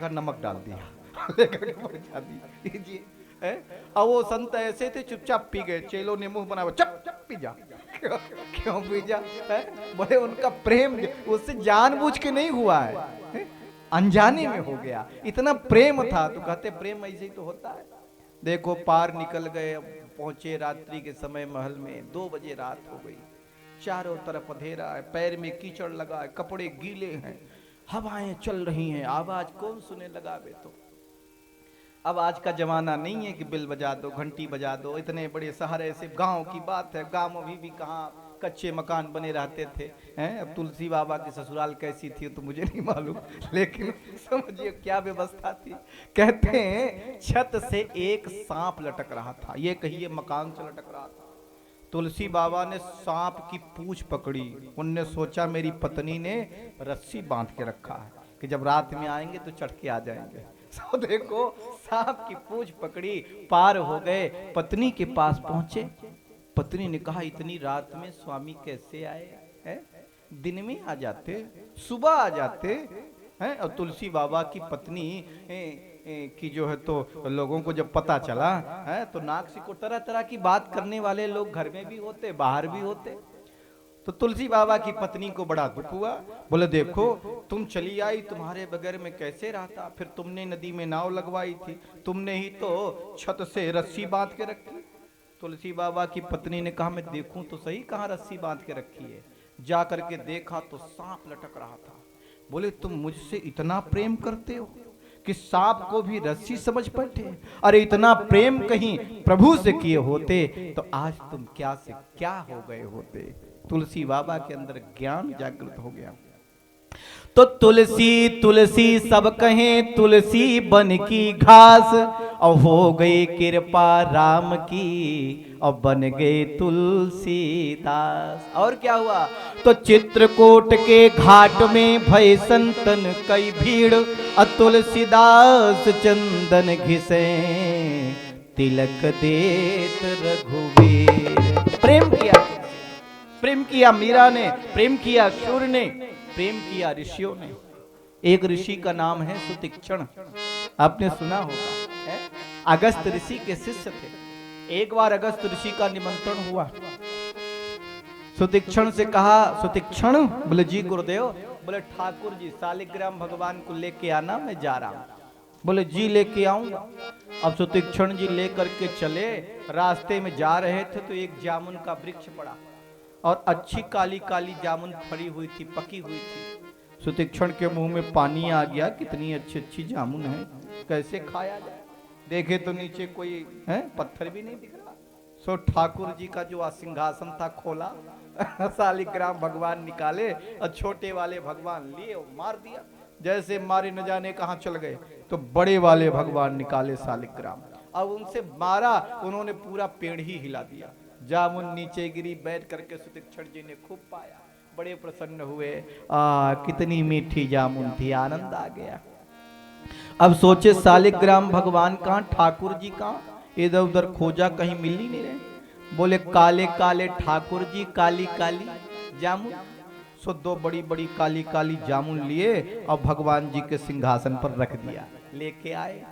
का नमक डाल दिया लेकर के पहुंचा दी लीजिए है। अब वो संत ऐसे थे चुपचाप पी गए, चेलों ने मुंह बनाया चप चप पी जा। क्यों क्यों पी जा है? बोले उनका प्रेम उससे जानबूझ के नहीं हुआ है? अनजाने में हो गया, इतना प्रेम था। तो कहते प्रेम ऐसे ही तो होता है। देखो पार निकल गए, पहुंचे रात्रि के समय महल में, 2 बजे रात हो गई, चारों तरफ अंधेरा है, पैर में कीचड़ लगा है, कपड़े गीले हैं, हवाएं चल रही हैं, आवाज कौन सुने लगा बे। तो अब आज का जमाना नहीं है कि बिल बजा दो, घंटी बजा दो, इतने बड़े शहर ऐसे, गांव की बात है, गांव में भी कहाँ कच्चे मकान बने रहते थे हैं। अब तुलसी बाबा की ससुराल कैसी थी तो मुझे नहीं मालूम, लेकिन समझिए क्या व्यवस्था थी। कहते हैं छत से एक सांप लटक रहा था, ये कहिए मकान से लटक रहा था। तुलसी बाबा ने सांप की पूंछ पकड़ी, उनने सोचा मेरी पत्नी ने रस्सी बांध के रखा है कि जब रात में आएंगे तो चढ़ के आ जाएंगे। तो देखो सांप की पूंछ पकड़ी, पार हो गए, पत्नी के पास पहुंचे। पत्नी ने कहा इतनी रात में स्वामी कैसे आए हैं? दिन में आ जाते, सुबह आ जाते हैं। और तुलसी बाबा की पत्नी कि जो है तो लोगों को जब पता चला है तो नाक सिको, तरह तरह की बात करने वाले लोग घर में भी होते, बाहर भी होते। तो तुलसी बाबा की पत्नी को बड़ा दुख हुआ। बोले देखो तुम चली आई, तुम्हारे बगैर में कैसे रहता, फिर तुमने नदी में नाव लगवाई थी, तुमने ही तो छत से रस्सी बांध के रखी। तुलसी बाबा की पत्नी ने कहा मैं देखूं तो सही कहाँ रस्सी बांध के रखी है। जा करके देखा तो सांप लटक रहा था। बोले तुम मुझसे इतना प्रेम करते हो कि सांप को भी रस्सी समझ बैठे? अरे इतना प्रेम कहीं प्रभु से किए होते तो आज तुम क्या से क्या हो गए होते। तुलसी बाबा के अंदर ज्ञान जागृत हो गया। तो तुलसी तुलसी सब कहें, तुलसी बन की घास, और हो गई कृपा राम की, और बन गए तुलसीदास। और क्या हुआ? तो चित्रकूट के घाट में भय संतन कई भीड़, तुलसीदास चंदन घिसे, तिलक देत रघुवीर। प्रेम किया, प्रेम किया मीरा ने, प्रेम किया सूर्य ने, प्रेम किया ऋषियों ने। एक ऋषि का नाम है सुतीक्षण, आपने सुना होगा है? अगस्त ऋषि के शिष्य थे। एक बार अगस्त ऋषि का निमंत्रण हुआ, सुतीक्षण से कहा सुतीक्षण, बोले जी गुरुदेव। बोले ठाकुर जी शालिग्राम भगवान को लेके आना, मैं जा रहा हूं। बोले जी लेके आऊंगा। अब सुतीक्षण जी लेकर के चले, रास्ते में जा रहे थे तो एक जामुन का वृक्ष पड़ा और अच्छी काली काली जामुन फड़ी हुई थी, पकी हुई थी। सुतीक्षण के मुंह में पानी आ गया, कितनी अच्छी अच्छी जामुन है, कैसे खाया जाए। देखे तो नीचे कोई है पत्थर भी नहीं दिख रहा। सो ठाकुर जी का जो सिंहासन था खोला, शालिग्राम भगवान निकाले और छोटे वाले भगवान लिए और मार दिया। जैसे मारे न जाने कहाँ चल गए, तो बड़े वाले भगवान निकाले शालिग्राम। अब उनसे मारा, उन्होंने पूरा पेड़ ही हिला दिया। जामुन नीचे गिरी, बैठ करके सुतीक्षण जी ने खूब पाया, बड़े प्रसन्न हुए। कितनी मीठी जामुन थी, आनंद आ गया। अब सोचे शालिग्राम भगवान कहाँ, ठाकुर जी कहाँ, इधर उधर खोजा, कहीं मिल ही नहीं रहे। बोले काले काले ठाकुर जी, काली काली जामुन। सो 2 बड़ी बड़ी काली काली जामुन लिए और भगवान जी के सिंहासन पर रख दिया, लेके आए।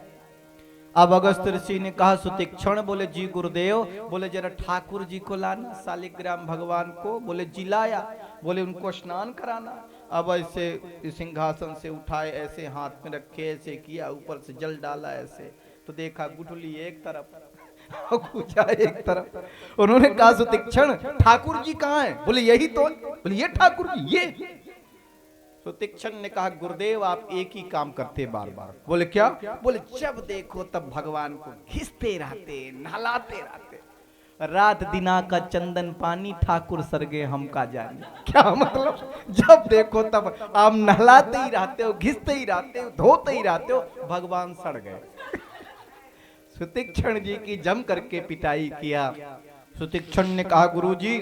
अब अगस्त ऋषि ने कहा सुतीक्षण, बोले जी गुरुदेव। बोले जरा ठाकुर जी को लाना, शालिग्राम भगवान को। बोले जी लाया। बोले उनको स्नान कराना। अब ऐसे सिंहासन से उठाए, ऐसे हाथ में रखे, ऐसे किया, ऊपर से जल डाला ऐसे, तो देखा गुठली एक तरफ पूछा एक तरफ। उन्होंने कहा सुतीक्षण ठाकुर जी कहाँ है? बोले यही तो। बोले ये ठाकुर जी, ये। सुतीक्षण ने कहा गुरुदेव आप एक ही काम करते बार बार। बोले क्या? बोले जब देखो तब भगवान को घिसते रहते, नहलाते रहते, रात दिना का चंदन पानी ठाकुर सरगे हम का जाने। क्या मतलब? जब देखो तब आप नहलाते ही रहते हो, घिसते ही रहते हो, धोते ही रहते हो, भगवान सड़ गए। सुतीक्षण जी की जम करके पिटाई किया। सुतीक्षण ने कहा गुरुजी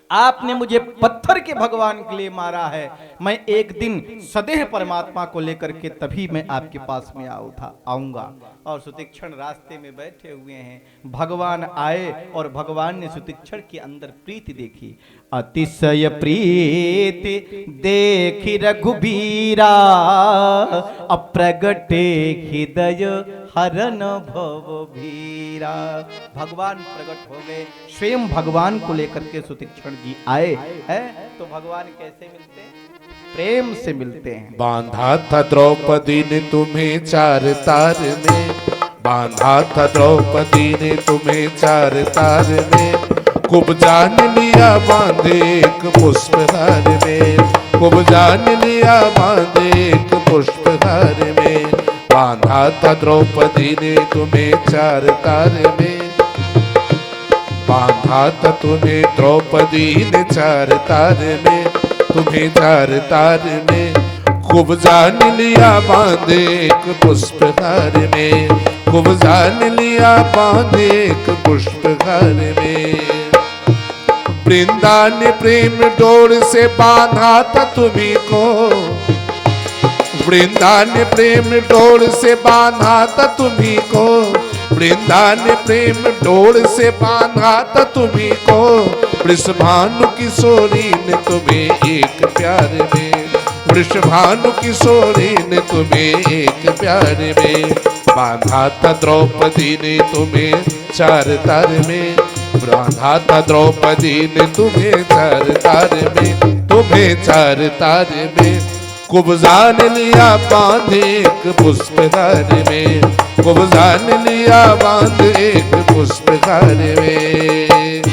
आपने मुझे पत्थर के भगवान के लिए मारा है, मैं एक दिन सदैह परमात्मा को लेकर के तभी मैं आपके पास में आऊंगा। और सुतीक्षण रास्ते में बैठे हुए हैं, भगवान आए और भगवान ने सुतीक्षण के अंदर प्रीति देखी। अतिशय प्रीति देखि रघुबीरा, अप्रगटे हृदय हरन भव भीरा। भगवान प्रकट हो गए, स्वयं भगवान को लेकर के सुतीक्षण जी आए हैं। तो भगवान कैसे मिलते हैं? प्रेम से मिलते हैं। बांधा था द्रौपदी ने तुम्हें चार तार में, बांधा था द्रौपदी ने तुम्हें चार तार में, खूब जान लिया बांधे एक पुष्पहार में, खूब जान लिया बांधे एक पुष्पहार में। बांधा था द्रौपदी ने तुम्हें चार तार में, बांधा था तुम्हें द्रौपदी ने चार तार में, तुम्हें चार तार में, खूब जान लिया बांधे एक पुष्पहार में, खूब जान लिया बांधे एक पुष्पहार में। वृंदा ने प्रेम डोर से बांधा था तुम्ही को, वृंदा ने प्रेम डोर से बांधा था तुम्ही को, वृंदा ने प्रेम डोर से बांधा था तुम्ही को, वृषभानु किशोरी ने तुम्हें एक प्यार में, वृषभानु किशोरी ने तुम्हें एक प्यार में। बांधा था द्रौपदी ने तुम्हें चार तार में, बांधा था द्रौपदी ने तुम्हें चार तार में, तुम्हें चार तार में, खूब जान लिया बांधे एक पुष्पहार में, खूब जान लिया बांधे एक पुष्पहार में।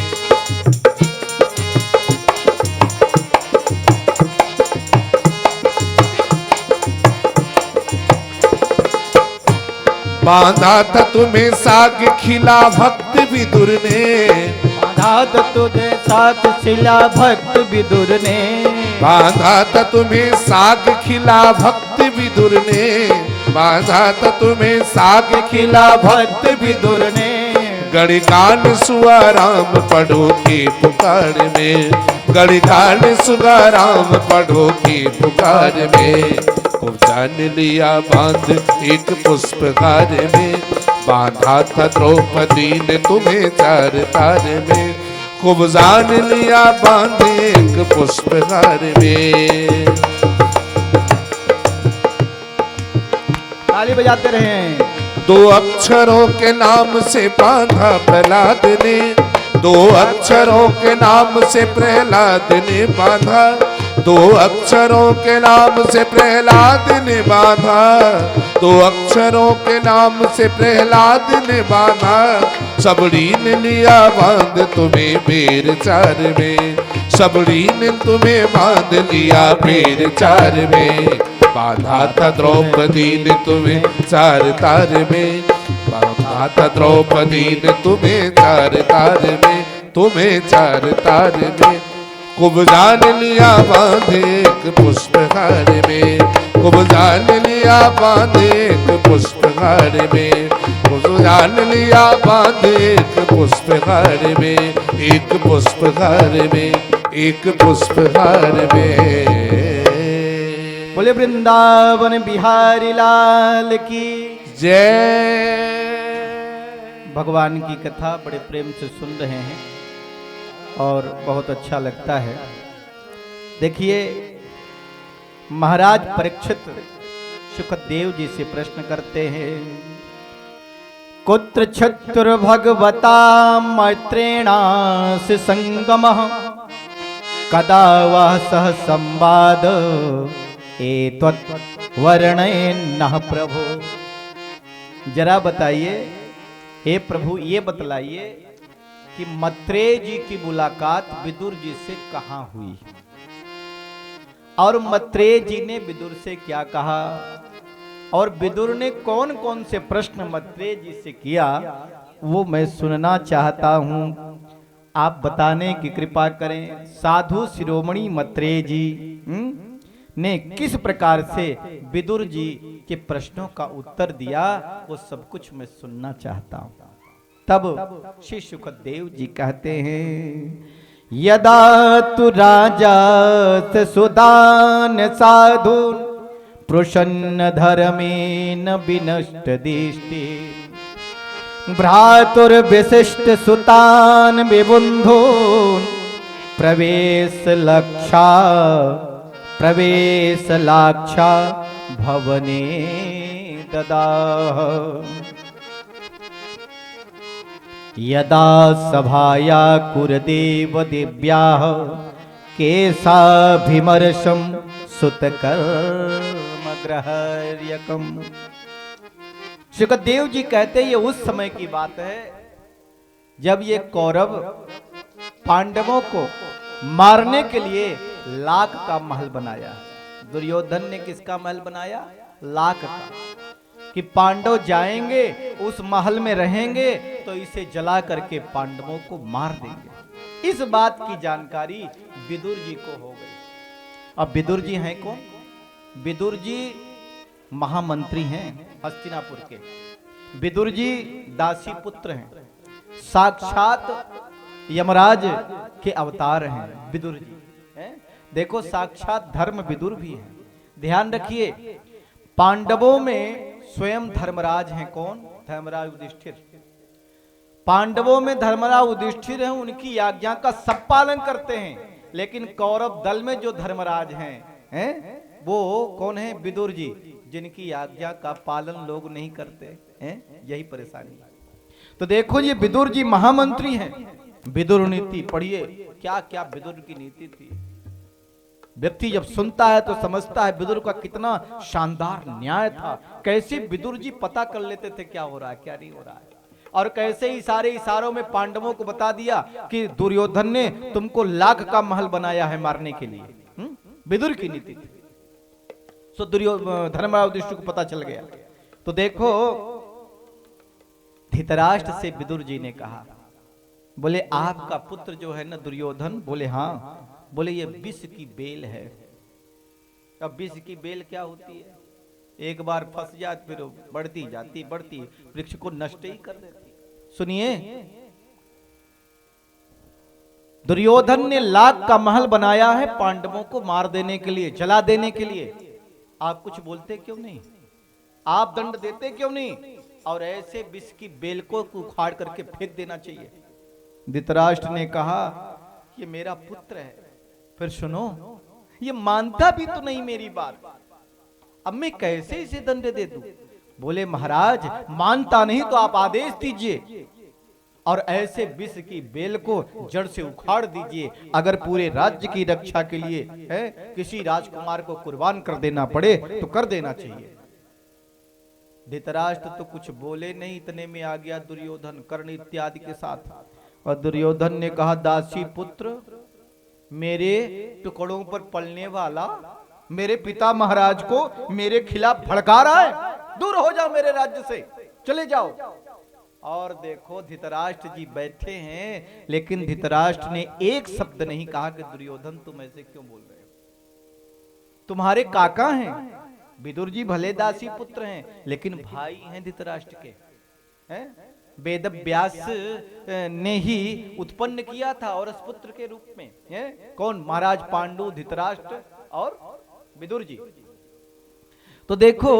बांधा था तुम्हें साग खिला भक्त विदुर ने, बांधा था तुझे साथ खिला भक्त विदुर ने, बांधा था तुम्हें साग खिला भक्त विदुर ने, बांधा था तुम्हें साग खिला भक्त विदुर ने। गणिकान सुआ राम पढ़ो की पुकार में, गणिकान सुआ राम पढ़ो की पुकार में, खूब जान लिया बांध एक पुष्पहार में। बांधा था द्रौपदी ने तुम्हें चार तार में, खूब जान लिया बांध एक पुष्पहार में। ताली बजाते रहे। दो अक्षरों के नाम से बांधा प्रहलाद ने, दो अक्षरों के नाम से प्रहलाद ने बांधा, दो अक्षरों के नाम से प्रहलाद ने बांधा, दो अक्षरों के नाम से प्रहलाद ने बांधा। सबड़ी ने लिया बांध तुम्हें बेर चार में, सबड़ी ने तुम्हें बांध लिया बेर चार में। बांधा था द्रौपदी ने तुम्हें चार तार में, बांधा था द्रौपदी ने तुम्हें चार तार में, तुम्हें चार तार में, खूब जान लिया बांध एक पुष्पहार में, खूब जान लिया बांध एक पुष्पहार में, खूब जान लिया बांध एक पुष्पहार में, एक पुष्पहार में, एक पुष्पहार में। बोले वृंदावन बिहारी लाल की जय। भगवान की कथा बड़े प्रेम से सुन रहे हैं और बहुत अच्छा लगता है। देखिए, महाराज परीक्षित सुखदेव जी से प्रश्न करते हैं, कुत्र छत्र भगवता मैत्रेणास्य संगमः, कदा वह सह संवाद एतत् वर्णयेन्नः प्रभु। जरा बताइए हे प्रभु, ये बतलाइए कि मैत्रेय जी की मुलाकात विदुर जी से कहाँ हुई और मैत्रेय जी ने विदुर से क्या कहा और विदुर ने कौन कौन से प्रश्न मैत्रेय जी से किया, वो मैं सुनना चाहता हूं। आप बताने की कृपा करें। साधु शिरोमणि मैत्रेय जी ने किस प्रकार से विदुर जी के प्रश्नों का उत्तर दिया, वो सब कुछ मैं सुनना चाहता हूं। तब श्री सुखदेव जी कहते हैं, यदा तु राजा सुदान साधु प्रसन्न धर्मेन विनष्ट दृष्टि, भ्रातुर्विशिष्ट सुतान विबुन्धून् प्रवेश लक्षा प्रवेश लाक्षा भवने ददाह। यदा सभाया कुरदेव दिव्याः केशाभिमर्शं सुतकर्मग्रहर्यकम्। सुखदेव जी कहते ये उस समय की बात है जब ये कौरव पांडवों को मारने के लिए लाख का महल बनाया। दुर्योधन ने किसका महल बनाया? लाख का, कि पांडव जाएंगे उस महल में रहेंगे तो इसे जला करके पांडवों को मार देंगे। इस बात की जानकारी विदुर जी को हो गई। अब विदुर जी हैं कौन? विदुर जी महामंत्री हैं हस्तिनापुर के। विदुर जी दासी पुत्र हैं, साक्षात यमराज के अवतार हैं विदुर जी हैं। देखो साक्षात धर्म विदुर भी हैं। ध्यान रखिए, पांडवों में स्वयं धर्मराज हैं। कौन? धर्मराज युधिष्ठिर। पांडवों में धर्मराज युधिष्ठिर हैं, उनकी आज्ञा का सब पालन करते हैं। लेकिन कौरव दल में जो धर्मराज हैं वो कौन है? विदुर जी, जिनकी आज्ञा का पालन लोग नहीं करते हैं। यही परेशानी है। तो देखो ये विदुर जी महामंत्री हैं। विदुर नीति पढ़िए, क्या क्या विदुर की नीति थी। व्यक्ति जब सुनता है तो समझता है विदुर का कितना शानदार न्याय था। कैसे विदुर जी पता कर लेते थे क्या हो रहा है क्या नहीं हो रहा है, और कैसे इशारों में पांडवों को बता दिया कि दुर्योधन ने तुमको लाख का महल बनाया है मारने के लिए। विदुर की नीति थी। सो धर्मराज युधिष्ठिर को पता चल गया। तो देखो धृतराष्ट्र से विदुर जी ने कहा, बोले आपका पुत्र जो है ना दुर्योधन, बोले हाँ, बोले ये विष की बेल है। अब विष की बेल क्या होती है? एक बार फंस जाती फिर बढ़ती जाती वृक्ष को नष्ट ही कर देती। सुनिए, दुर्योधन ने लाख का महल बनाया है पांडवों को मार देने के लिए, जला देने के लिए। आप कुछ बोलते क्यों नहीं? आप दंड देते क्यों नहीं? और ऐसे विष की बेल को उखाड़ करके फेंक देना चाहिए। धृतराष्ट्र ने कहा ये मेरा पुत्र है। फिर सुनो, ये मानता भी तो नहीं मेरी बात, अब मैं कैसे इसे दंड दे दूं? बोले महाराज मानता नहीं तो आप आदेश दीजिए और ऐसे विष की बेल को जड़ से उखाड़ दीजिए। अगर पूरे राज्य की रक्षा के लिए है किसी राजकुमार को कुर्बान कर देना पड़े तो कर देना चाहिए। धृतराष्ट्र तो कुछ बोले नहीं, इतने में आ गया दुर्योधन कर्ण इत्यादि के साथ। और दुर्योधन ने कहा दासी पुत्र, मेरे टुकड़ों पर पलने वाला मेरे पिता महाराज को मेरे खिलाफ भड़का रहा है, दूर हो जाओ मेरे राज्य से, चले जाओ। और देखो धृतराष्ट्र जी बैठे हैं, लेकिन धृतराष्ट्र ने एक शब्द नहीं कहा कि दुर्योधन तुम ऐसे क्यों बोल रहे हो, तुम्हारे काका हैं। विदुर जी भले दासी पुत्र हैं लेकिन भाई हैं धृतराष्ट्र के, हैं? वेद व्यास ने ही उत्पन्न किया था और उस पुत्र के रूप में है कौन? महाराज पांडु, धृतराष्ट्र और विदुर जी। तो देखो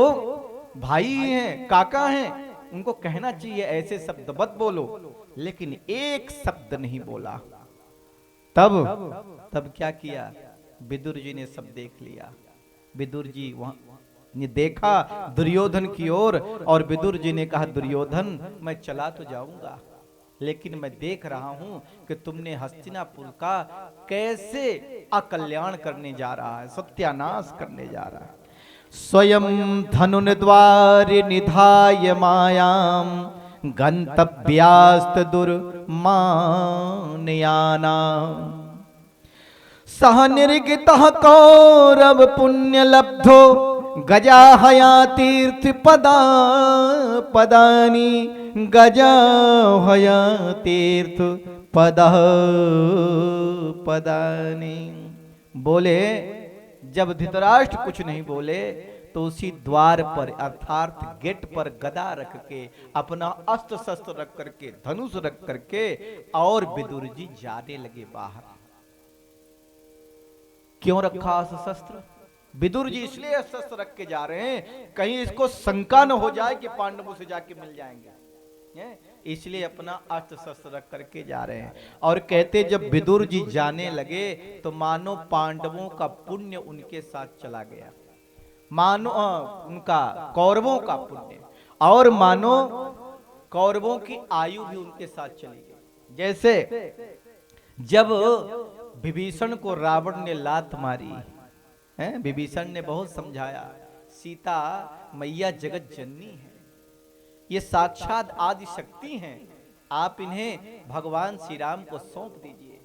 भाई हैं, काका हैं, उनको कहना चाहिए ऐसे शब्द मत बोलो, लेकिन एक शब्द नहीं बोला। तब क्या किया? विदुर जी ने सब देख लिया। विदुर जी वहां ने देखा दुर्योधन की ओर और विदुर जी ने कहा दुर्योधन मैं चला तो जाऊंगा, लेकिन मैं देख रहा हूं कि तुमने हस्तिनापुर का कैसे अकल्याण करने जा रहा है, सत्यानाश करने जा रहा है। स्वयं धनुर्द्वार निधाय मायाम गंतव्यास्त दुर्मानयाना सह निर्गितः कौरव पुण्य लब्धो गजा हया तीर्थ पदा पदानी गजा हया तीर्थ पदा पदानी। बोले जब धृतराष्ट्र कुछ नहीं बोले तो उसी द्वार पर अर्थात गेट पर गदा रख के, अपना अस्त्र शस्त्र रख करके, धनुष रख करके और विदुर जी जाने लगे बाहर। क्यों रखा अस्त्र शस्त्र? विदुर जी इसलिए शस्त्र रख के जा रहे हैं कहीं इसको शंका न हो जाए कि पांडवों से जाके मिल जाएंगे, इसलिए अपना अस्त्र शस्त्र रख करके जा रहे हैं। और कहते जब विदुर जी जाने लगे तो मानो पांडवों का पुण्य उनके साथ चला गया, मानो उनका कौरवों का पुण्य, और मानो कौरवों की आयु भी उनके साथ चली गई। जैसे जब विभीषण को रावण ने लात मारी है, विभीषण ने बहुत समझाया, सीता मैया जगत जननी है, ये साक्षात आदि शक्ति हैं, आप इन्हें भगवान श्री राम को सौंप दीजिए।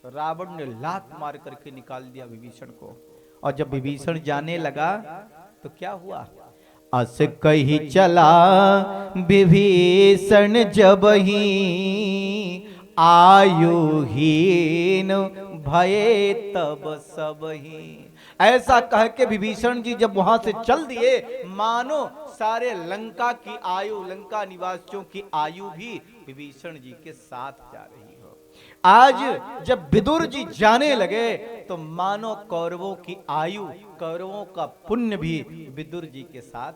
तो रावण ने लात मार करके निकाल दिया विभीषण को। और जब विभीषण जाने लगा तो क्या हुआ, अस कही चला विभीषण जब ही आयुहीन भये तब सब ही। ऐसा कह के विभीषण जी जब वहां से चल दिए, मानो सारे लंका की आयु, लंका निवासियों की आयु भी विभीषण जी के साथ जा रही हो। आज जब विदुर जी जाने लगे तो मानो कौरवों की आयु, कौरवों का पुण्य भी विदुर जी के साथ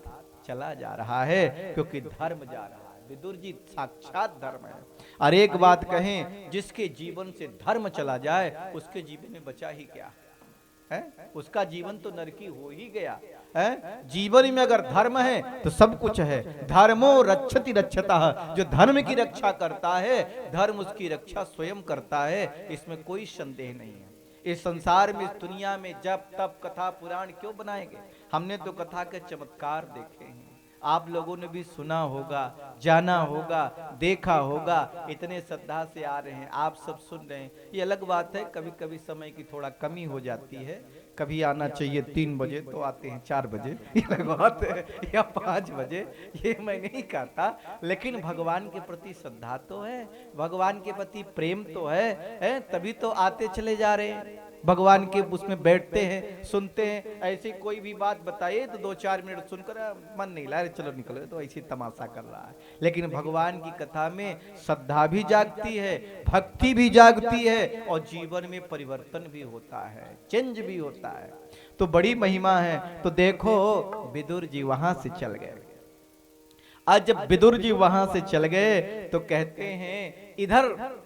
चला जा रहा है, क्योंकि धर्म जा रहा है। विदुर जी साक्षात धर्म है। और एक बात कहें, जिसके जीवन से धर्म चला जाए उसके जीवन में बचा ही क्या है? उसका जीवन तो नरकी हो ही गया है। जीवन में अगर धर्म है तो सब कुछ है। धर्मो रक्षति रक्षतः, जो धर्म की रक्षा करता है धर्म उसकी रक्षा स्वयं करता है, इसमें कोई संदेह नहीं है। इस संसार में, इस दुनिया में जब तब कथा पुराण क्यों बनाएंगे? हमने तो कथा के चमत्कार देखे हैं, आप लोगों ने भी सुना होगा, जाना होगा, देखा होगा। इतने श्रद्धा से आ रहे हैं, आप सब सुन रहे हैं। ये अलग बात है, कभी कभी समय की थोड़ा कमी हो जाती है, कभी आना चाहिए 3 बजे तो आते हैं 4 बजे, ये अलग बात है, या 5 बजे, ये मैं नहीं कहता। लेकिन भगवान के प्रति श्रद्धा तो है, भगवान के प्रति प्रेम तो है, तभी तो आते चले जा रहे हैं। भगवान के उसमें बैठते हैं, सुनते हैं। ऐसी कोई भी बात बताइए तो 2-4 मिनट सुनकर मन नहीं ला रहे, चलो निकलो, तो ऐसी तमाशा कर रहा है। लेकिन भगवान की कथा में श्रद्धा भी जागती है, भक्ति भी जागती है, और जीवन में परिवर्तन भी होता है, चेंज भी होता है। तो बड़ी महिमा है। तो देखो विदुर जी वहां से चल गए। आज जब विदुर जी वहां से चल गए तो कहते हैं, इधर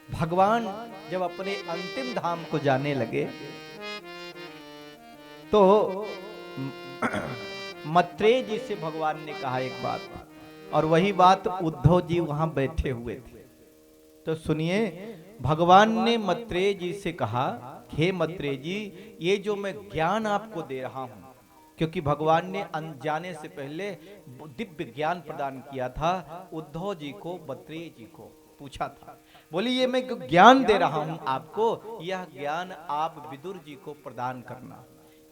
भगवान जब अपने अंतिम धाम को जाने लगे तो मैत्रेय जी से भगवान ने कहा एक बात, और वही बात उद्धव जी वहां बैठे हुए थे। तो सुनिए, भगवान ने मैत्रेय जी से कहा, हे मैत्रेय जी, ये जो मैं ज्ञान आपको दे रहा हूं, क्योंकि भगवान ने जाने से पहले दिव्य ज्ञान प्रदान किया था उद्धव जी को, मैत्रेय जी को पूछा था, बोली ये मैं ज्ञान दे रहा हूं आपको, यह ज्ञान आप विदुर जी को प्रदान करना,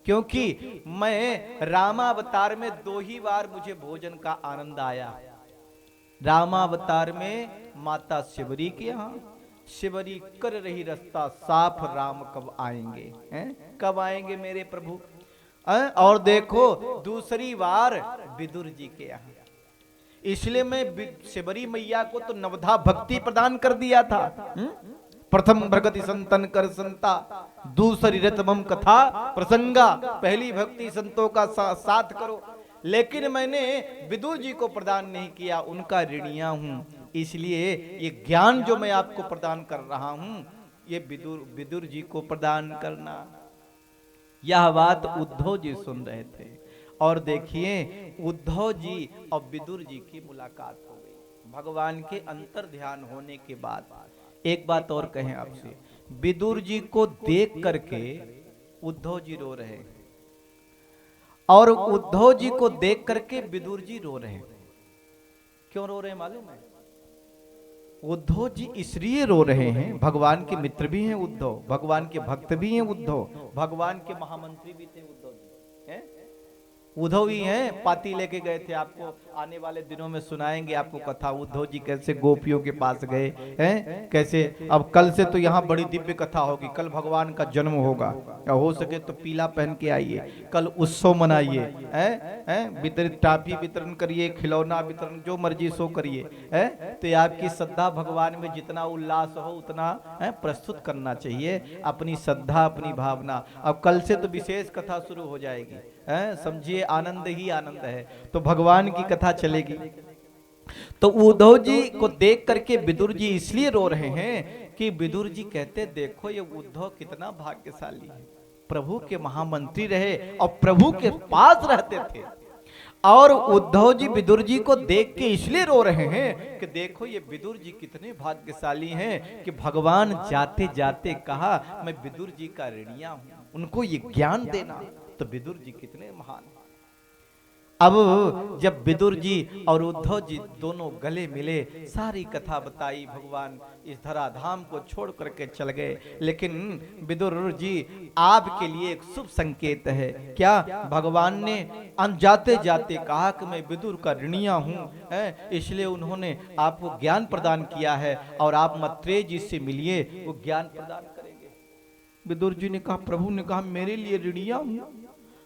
क्योंकि मैं रामावतार में 2 ही बार मुझे भोजन का आनंद आया। रामावतार में माता शिवरी के यहाँ, शिवरी कर रही रास्ता साफ, राम कब आएंगे, कब आएंगे मेरे प्रभु। और देखो दूसरी बार विदुर जी के यहाँ, इसलिए मैं शिवरी मैया को तो नवधा भक्ति प्रदान कर दिया था। प्रथम भगति संतन कर संता, दूसरी रतमम कथा प्रसंगा, पहली भक्ति संतों का साथ करो। लेकिन मैंने विदुर जी को प्रदान नहीं किया, उनका ऋणिया हूं। इसलिए ये ज्ञान जो मैं आपको प्रदान कर रहा हूं, ये विदुर जी को प्रदान करना। यह बात उद्धव जी सुन रहे थे। और देखिए उद्धव जी और विदुर जी की मुलाकात हो गई भगवान के अंतर ध्यान होने के बाद। एक बात और कहें आपसे, विदुर जी को देख करके उद्धव जी रो रहे, और उद्धव जी को देख करके विदुर जी रो रहे। क्यों रो रहे हैं मालूम है? उद्धव जी इसलिए रो रहे हैं, भगवान के मित्र भी हैं उद्धव, भगवान के भक्त भी हैं उद्धव, भगवान के महामंत्री भी थे उद्धव जी, हैं? उद्धव ही हैं, पाती लेके गए थे। आपको आने वाले दिनों में सुनाएंगे आपको कथा, उद्धव जी कैसे गोपियों के पास गए हैं, कैसे। अब कल से तो यहाँ बड़ी दिव्य कथा होगी, कल भगवान का जन्म होगा, या हो सके तो पीला पहन के आइए, कल उत्सव मनाइए, हैं, वितरित टाफी वितरण करिए, खिलौना वितरण, जो मर्जी सो करिए, हैं। तो आपकी श्रद्धा भगवान में जितना उल्लास हो उतना प्रस्तुत करना चाहिए, अपनी श्रद्धा, अपनी भावना। अब कल से तो विशेष कथा शुरू हो जाएगी, समझिए आनंद ही आनंद है। तो भगवान की कथा चलेगी। तो उद्धव जी को देख करके विदुर जी इसलिए रो रहे हैं कि विदुर जी कहते देखो ये उद्धव कितना भाग्यशाली है, प्रभु के महामंत्री रहे और प्रभु के पास रहते थे। और उद्धव जी विदुर जी को देख के इसलिए रो रहे हैं कि देखो ये विदुर जी कितने भाग्यशाली हैं कि भगवान जाते जाते कहा मैं विदुर जी का ऋणिया हूं, उनको ये ज्ञान देना। तो विदुर जी कितने महान हैं। अब जब विदुर जी और उद्धव जी दोनों गले मिले, सारी कथा बताई, भगवान इस धराधाम को छोड़ करके चल गए। लेकिन विदुर जी आपके लिए एक शुभ संकेत है। क्या? भगवान ने जाते जाते कहा कि मैं विदुर का ऋणिया हूँ, इसलिए उन्होंने आपको ज्ञान प्रदान किया है और आप मैत्रेय जी से मिलिए, वो ज्ञान प्रदान करेंगे। विदुर जी ने कहा, प्रभु ने कहा मेरे लिए ऋणिया हूँ,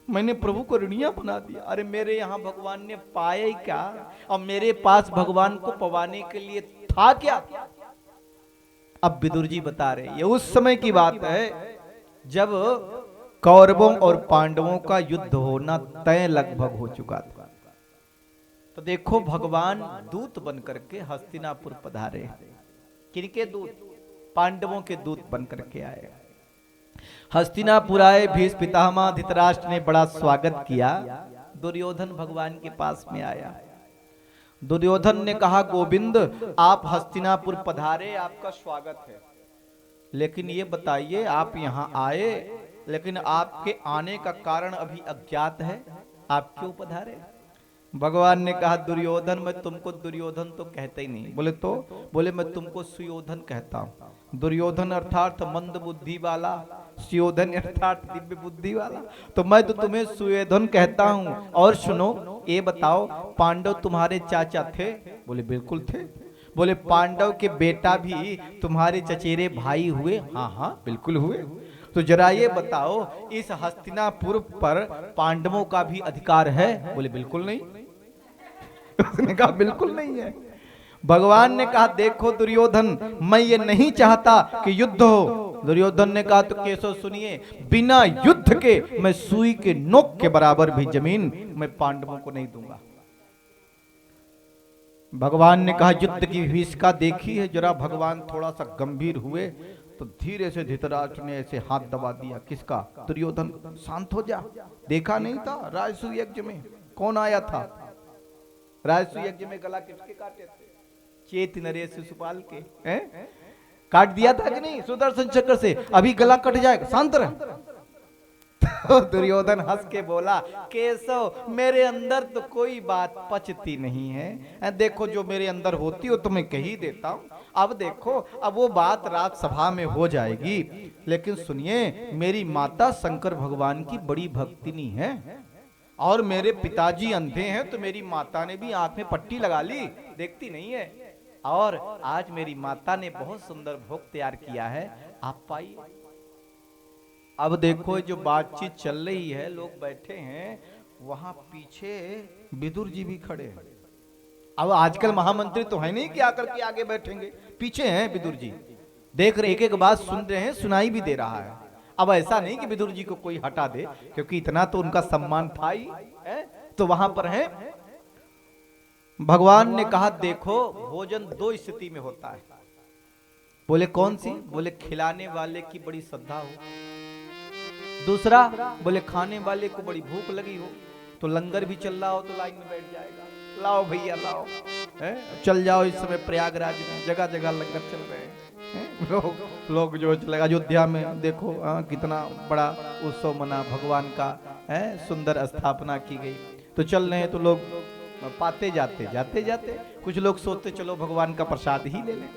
मैंने प्रभु को ऋणिया बना दिया। अरे मेरे यहाँ भगवान ने पाया ही क्या, और मेरे पास भगवान को पवाने के लिए था क्या? अब विदुर जी बता रहे, ये उस समय की बात है जब कौरवों और पांडवों का युद्ध होना तय लगभग हो चुका था। तो देखो भगवान दूत बन करके हस्तिनापुर पधारे। किनके दूत? पांडवों के दूत बन करके आए। हस्तिनापुर आए, भीष्म पितामह धृतराष्ट्र ने बड़ा स्वागत किया। दुर्योधन भगवान के पास में आया। दुर्योधन ने कहा, गोविंद आप हस्तिनापुर पधारे, आपका स्वागत है, लेकिन ये बताइए आप यहाँ आए लेकिन आपके आने का कारण अभी अज्ञात है, आप क्यों पधारे? भगवान ने कहा, दुर्योधन मैं तुमको दुर्योधन तो कहते ही नहीं। बोले तो? बोले मैं तुमको सुयोधन कहता हूँ। दुर्योधन अर्थात मंद बुद्धि वाला, सुयोधन अर्थात दिव्य बुद्धि वाला, तो मैं तो तुम्हें सुयोधन कहता हूँ। और सुनो, ये बताओ पांडव तुम्हारे चाचा थे? बोले बिल्कुल थे। बोले पांडव के बेटा भी तुम्हारे चचेरे भाई हुए? हाँ हाँ बिल्कुल हुए। तो जरा ये बताओ इस हस्तिनापुर पर पांडवों का भी अधिकार है? बोले बिल्कुल नहीं। उसने कहा बिल्कुल नहीं है। भगवान ने कहा, देखो दुर्योधन मैं ये नहीं चाहता कि युद्ध हो। दुर्योधन ने कहा, तो केशव सुनिए, बिना युद्ध के मैं सुई के नोक के बराबर भी जमीन मैं पांडवों को नहीं दूंगा। भगवान ने कहा, युद्ध की भीषिका देखी है? जरा भगवान थोड़ा सा गंभीर हुए तो धीरे से धृतराष्ट्र ने ऐसे हाथ दबा दिया। किसका? दुर्योधन। शांत हो जा, देखा नहीं था राजसूय यज्ञ में कौन आया था? राजसूय यज्ञ में गला किसके काटे थे? चेत नरेश शिशुपाल के, काट दिया था कि नहीं सुदर्शन चक्र से? अभी गला कट जाएगा, शांत रह। तो दुर्योधन हंस के बोला, केशव मेरे अंदर तो कोई बात पचती नहीं है, देखो जो मेरे अंदर होती हो तो मैं कह ही देता हूँ। अब देखो, अब वो बात राजसभा में हो जाएगी, लेकिन सुनिए मेरी माता शंकर भगवान की बड़ी भक्तिनी है और मेरे पिताजी अंधे हैं, तो मेरी माता ने भी आंख में पट्टी लगा ली, देखती नहीं है। और आज मेरी माता ने बहुत सुंदर भोग तैयार किया है, आप पाइए। अब देखो जो बातचीत चल रही है, लोग बैठे हैं, वहां पीछे विदुर जी भी खड़े हैं। अब आजकल महामंत्री तो है नहीं कि आकर के आगे बैठेंगे, पीछे हैं विदुर जी, देख रहे, एक एक बात सुन रहे हैं, सुनाई भी दे रहा है। अब ऐसा नहीं कि विदुर जी को कोई हटा दे, क्योंकि इतना तो उनका सम्मान था ही, तो वहां पर है। भगवान ने कहा, देखो भोजन दो स्थिति में होता है। बोले कौन सी? बोले खिलाने वाले की बड़ी श्रद्धा हो, दूसरा बोले खाने वाले को बड़ी भूख लगी हो। तो लंगर भी चल रहा हो तो लाइन में बैठ जाएगा, लाओ भैया लाओ, चल जाओ। इस समय प्रयागराज में जगह जगह लंगर चल रहे हैं, लोग जो चलेगा। अयोध्या में देखो कितना बड़ा उत्सव मना, भगवान का सुंदर स्थापना की गई। तो चल रहे हैं तो लोग पाते जाते जाते कुछ लोग सोचते चलो भगवान का प्रसाद ही ले लें।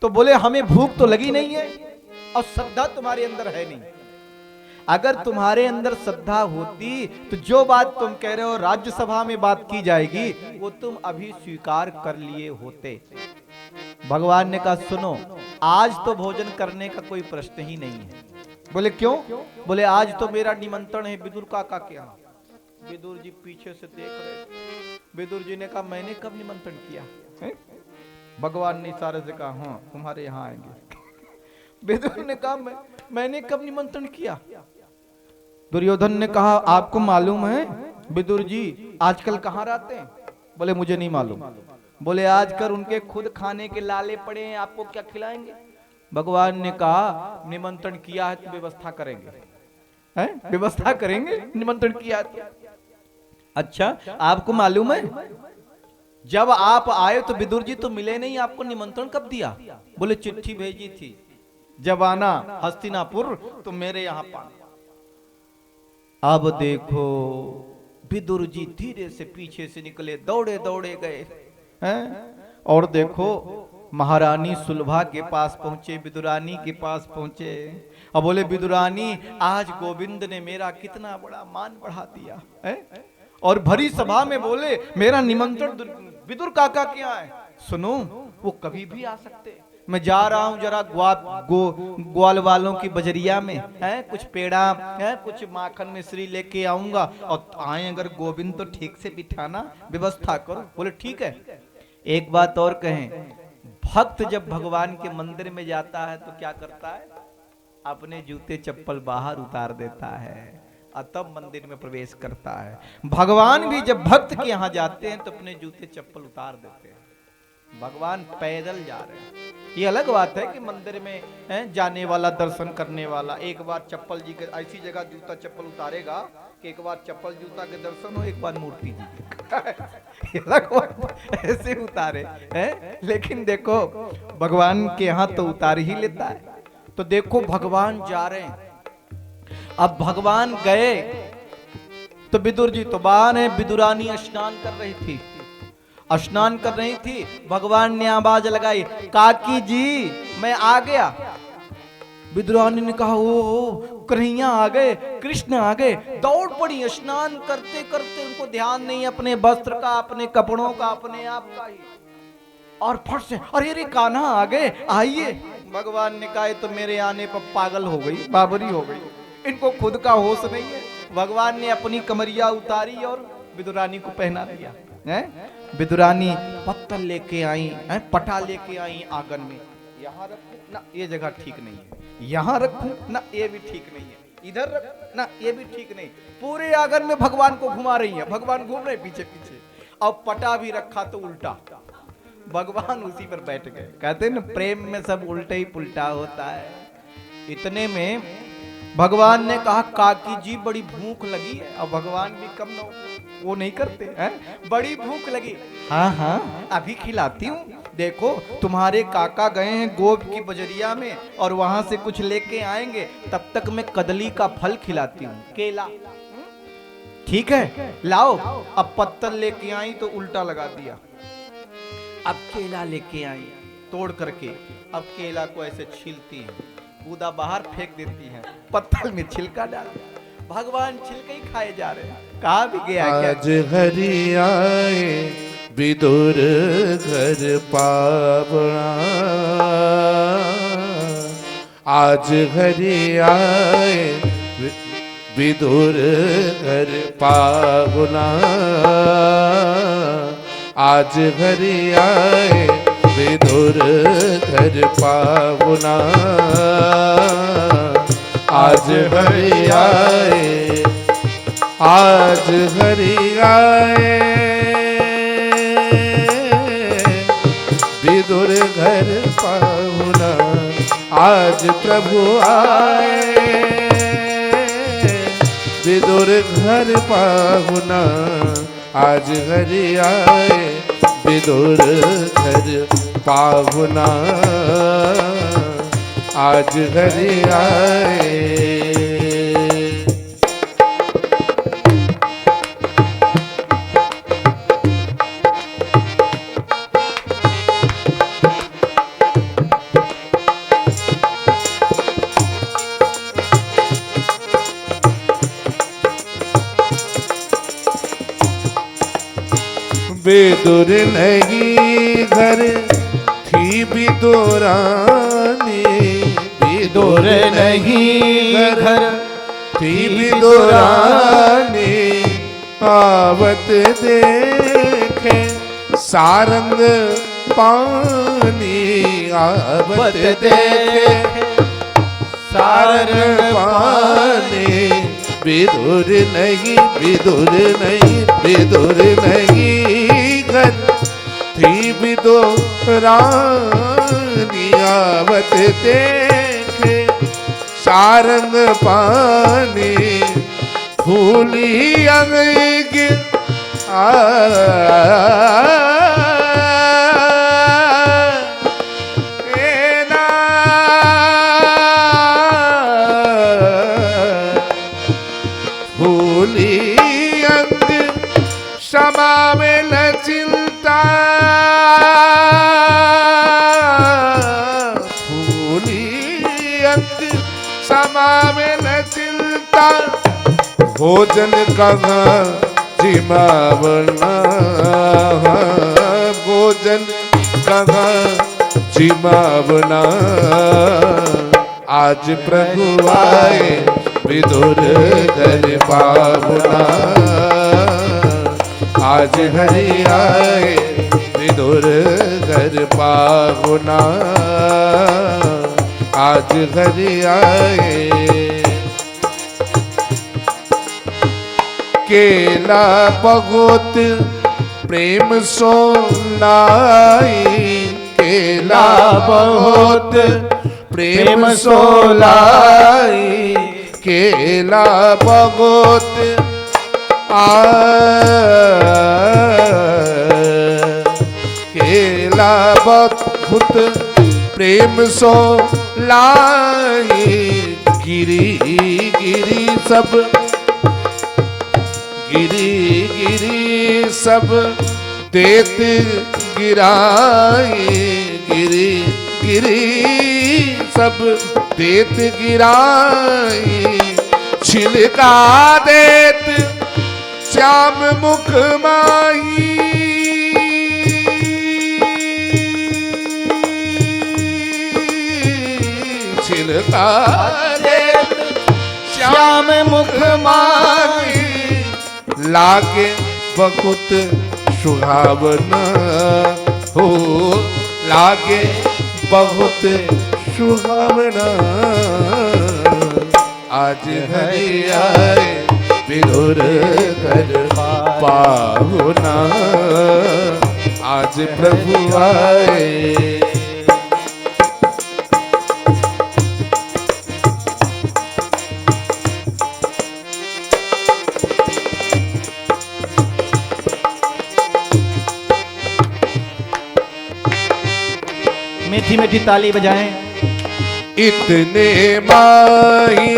तो बोले हमें भूख तो लगी नहीं है और श्रद्धा तुम्हारे अंदर है नहीं। अगर तुम्हारे अंदर श्रद्धा होती तो जो बात तुम कह रहे हो राज्यसभा में बात की जाएगी, वो तुम अभी स्वीकार कर लिए होते। भगवान ने कहा, सुनो आज तो भोजन करने का कोई प्रश्न ही नहीं है। बोले क्यों? बोले आज तो मेरा निमंत्रण है विदुर काका के यहाँ। विदुर जी पीछे से देख रहे थे। विदुर जी ने कहा, मैंने कब निमंत्रण किया? भगवान ने इशारे से कहा, हाँ तुम्हारे यहाँ आएंगे। विदुर ने कहा, मैंने कब निमंत्रण किया? दुर्योधन ने कहा, आपको मालूम है विदुर जी आजकल कहाँ रहते हैं? बोले मुझे नहीं मालूम। बोले आज कर उनके खुद खाने के लाले पड़े हैं, आपको क्या खिलाएंगे? भगवान ने कहा निमंत्रण किया है तो व्यवस्था करेंगे, हैं? व्यवस्था करेंगे, निमंत्रण किया है तो। अच्छा आपको मालूम है जब आप आए तो विदुर जी तो मिले नहीं, आपको निमंत्रण कब दिया? बोले चिट्ठी भेजी थी, जब आना हस्तिनापुर तो मेरे यहां पाना। अब देखो विदुर जी धीरे से पीछे से निकले, दौड़े दौड़े गए हैं, और देखो महारानी सुलभा के पास पहुंचे, विदुरानी के पास पहुंचे। अब बोले विदुरानी आज गोविंद ने मेरा कितना बड़ा मान बढ़ा दिया है, और भरी सभा में बोले मेरा निमंत्रण विदुर काका के यहाँ है। सुनो वो कभी भी आ सकते, मैं जा रहा हूं जरा ग्वाल वालों की बजरिया में है, कुछ पेड़ा है, कुछ माखन मिश्री लेके आऊंगा, और आए अगर गोविंद तो ठीक से बिठाना, व्यवस्था करो। बोले ठीक है। एक बात और कहें, भक्त जब भगवान के मंदिर में जाता है तो क्या करता है? अपने जूते चप्पल बाहर उतार देता है और तब मंदिर में प्रवेश करता है। भगवान भी जब भक्त के यहाँ जाते हैं तो अपने जूते चप्पल उतार देते हैं। भगवान पैदल जा रहे हैं। ये अलग बात है कि मंदिर में है जाने वाला, दर्शन करने वाला एक बार चप्पल जी के ऐसी जगह जूता चप्पल उतारेगा कि एक बार चप्पल जूता के दर्शन हो, एक बार मूर्ति जी के अलग बात, ऐसे उतारे हैं। लेकिन देखो भगवान के यहाँ तो उतार ही लेता है। तो देखो भगवान जा रहे हैं, अब भगवान गए तो विदुर जी तो बाहर है, विदुरानी स्नान कर रही थी, स्नान कर रही थी। भगवान ने आवाज लगाई काकी जी मैं आ गया। विदुरानी ने कहा ओ कन्हैया आ गए, कृष्ण आ गए। दौड़ पड़ी, स्नान करते करते उनको ध्यान नहीं अपने वस्त्र का, अपने कपड़ों का, अपने आप का ही, और फट से अरे रे कान्हा आ गए, आइए। भगवान ने कहा तो मेरे आने पर पागल हो गई, बाबरी हो गई, इनको खुद का होश नहीं है। भगवान ने अपनी कमरिया उतारी और विदुरानी को पहना दिया है। विदुरानी पत्तल लेके आई है, पटा लेके आई आंगन में। यहाँ रखूं ना, ये जगह ठीक नहीं है, यहाँ रखूं ना, ये भी ठीक नहीं है, इधर रखूं ना, ये भी ठीक नहीं। पूरे आंगन में भगवान को घुमा रही है, भगवान घूम रहे पीछे पीछे। अब पटा भी रखा तो उल्टा, भगवान उसी पर बैठ गए। कहते हैं ना प्रेम में सब उल्टा ही पुल्टा होता है। इतने में भगवान ने कहा काकी जी बड़ी भूख लगी है। अब भगवान भी कम न वो नहीं करते हैं, बड़ी भूख लगी। हाँ हाँ अभी खिलाती हूँ। देखो तुम्हारे काका गए हैं गोप की बजरिया में और वहां से कुछ लेके आएंगे, तब तक मैं कदली का फल खिलाती हूँ, केला। ठीक है लाओ। अब पत्तल लेके आई तो उल्टा लगा दिया। अब केला लेके आई तोड़ करके, अब केला को ऐसे छीलती हैं, कूदा बाहर फेंक देती हैं, पत्तल में छिलका डाल। भगवान छिलके ही खाए जा रहे हैं। कहाँ भी गया आज हरि आए विदुर घर पावना, आज हरि आए विदुर घर पावना, आज हरि आए विदुर घर पावना, आज हरि आए, आज हरि आए विदुर घर पावना, आज प्रभु आए विदुर घर पावना, आज हरि आए विदुर घर पावना, आज हरि आए। विदुर नहीं घर थी विदुरानी, विदुर नहीं घर थी विदुरानी, आवत देखे सारंग पानी, आवत देखे सारंग पानी, विदुर नहीं, विदुर नहीं, विदुर नहीं थी विदुरानी आवत देखे सारंग पानी फूली अंग फूली अंग क्षमा में न चिंता फूली अंग क्षमा में न चिंता भोजन कहाँ जिमावना भोजन कहाँ जिमावना आज प्रभु आए विदुर घर पावना आज हरि आए विदुर घर पावना आज हरि आए केला बहुत प्रेम सो लाई केला बहुत प्रेम सो लाई केला बहुत केला बहुत प्रेम सो लाई गिरी गिरी सब गिरी गिरी सब देत गिराई गिरी गिरी सब देत गिराई छिलका देत श्याम मुख माही छिलका देत श्याम मुख माही लागे बहुत सुहावना हो लागे बहुत सुहावना आज हरि आए विदुर घर पाहुना आज प्रभु आए मीठी मीठी ताली बजाएं। इतने माही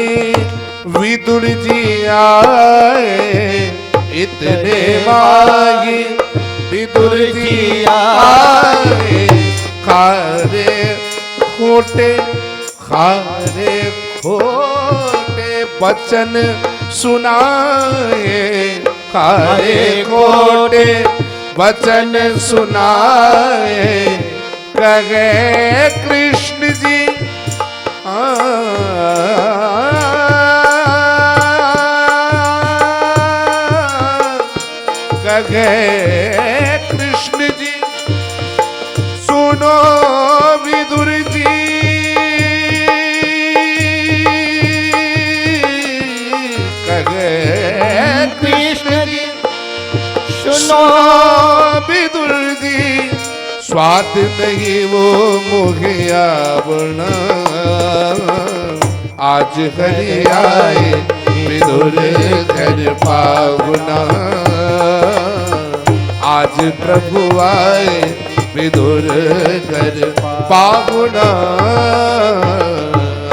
विदुर जी आए इतने माही विदुर जी आए खारे खोटे वचन सुनाए खारे खोटे वचन सुनाए कहे कृष्ण जी कहे कृष्ण जी सुनो विदुर जी कहे कृष्ण जी सुनो विदुर जी स्वाद नहीं वो मुखिया बना आज हरि आए विदुर घर पावना आज प्रभु आए विदुर घर पावना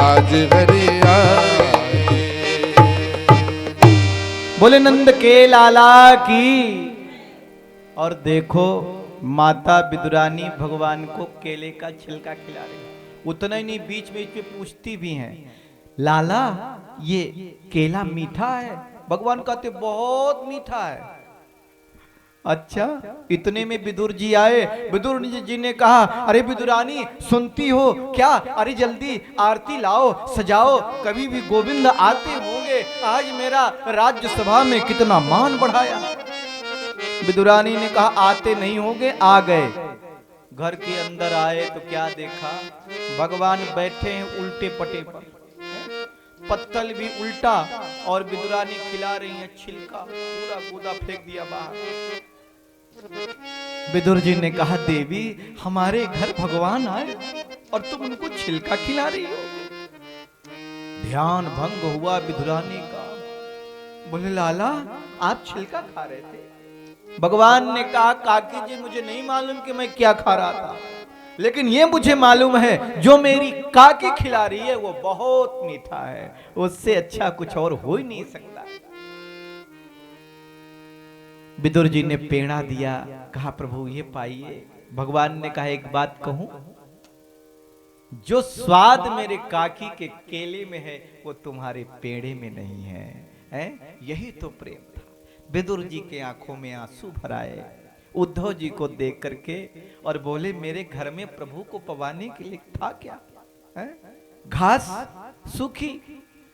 आज हरि आए। बोले नंद के लाला की। और देखो माता विदुरानी भगवान को केले का छिलका खिला रही। उतना ही नहीं, बीच बीच में पूछती भी हैं, लाला ये केला मीठा है? भगवान कहते बहुत मीठा है। अच्छा, इतने में विदुर जी आए। विदुर जी ने कहा, अरे विदुरानी सुनती हो क्या? अरे जल्दी आरती लाओ, सजाओ, कभी भी गोविंद आते होंगे। आज मेरा राज्यसभा में कितना मान बढ़ाया। विदुरानी ने कहा, आते नहीं होंगे, आ गए। घर के अंदर आए तो क्या देखा? भगवान बैठे हैं उल्टे पटे पर, पत्तल भी उल्टा, और विदुरानी खिला रही है छिलका, पूरा कूदा फेंक दिया बाहर। विदुर जी ने कहा, देवी हमारे घर भगवान आए और तुम उनको छिलका खिला रही हो। ध्यान भंग हुआ विदुरानी का। बोले, लाला आप छिलका खा रहे थे? भगवान ने कहा, काकी जी मुझे नहीं मालूम कि मैं क्या खा रहा था, लेकिन ये मुझे मालूम है जो मेरी काकी खिला रही है वो बहुत मीठा है, उससे अच्छा कुछ और हो ही नहीं सकता। विदुर जी ने पेड़ा दिया, कहा प्रभु ये पाइए। भगवान ने कहा, एक बात कहूं, जो स्वाद मेरे काकी के केले में है वो तुम्हारे पेड़े में नहीं है, हैं? यही तो प्रेम था। विदुर जी के आंखों में आंसू भर आए उद्धव जी को देख करके और बोले, मेरे घर में प्रभु को पवाने के लिए था क्या? है? घास सूखी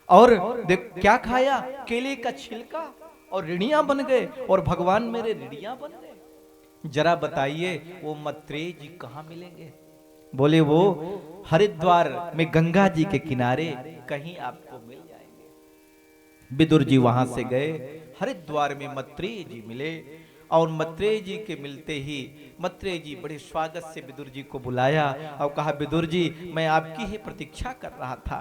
और देख क्या खाया, केले का छिलका, और ऋणियां बन गए और भगवान मेरे ऋणियां बन गए। जरा बताइए वो मैत्रेय जी कहां मिलेंगे? बोले, वो हरिद्वार में गंगा जी के किनारे कहीं आपको मिल जाएंगे। विदुर जी वहां से गए, हरिद्वार में मैत्रेय जी मिले और मैत्रेय जी के मिलते ही मैत्रेय जी बड़े स्वागत से विदुर जी को बुलाया और कहा, विदुर जी मैं आपकी ही प्रतीक्षा कर रहा था,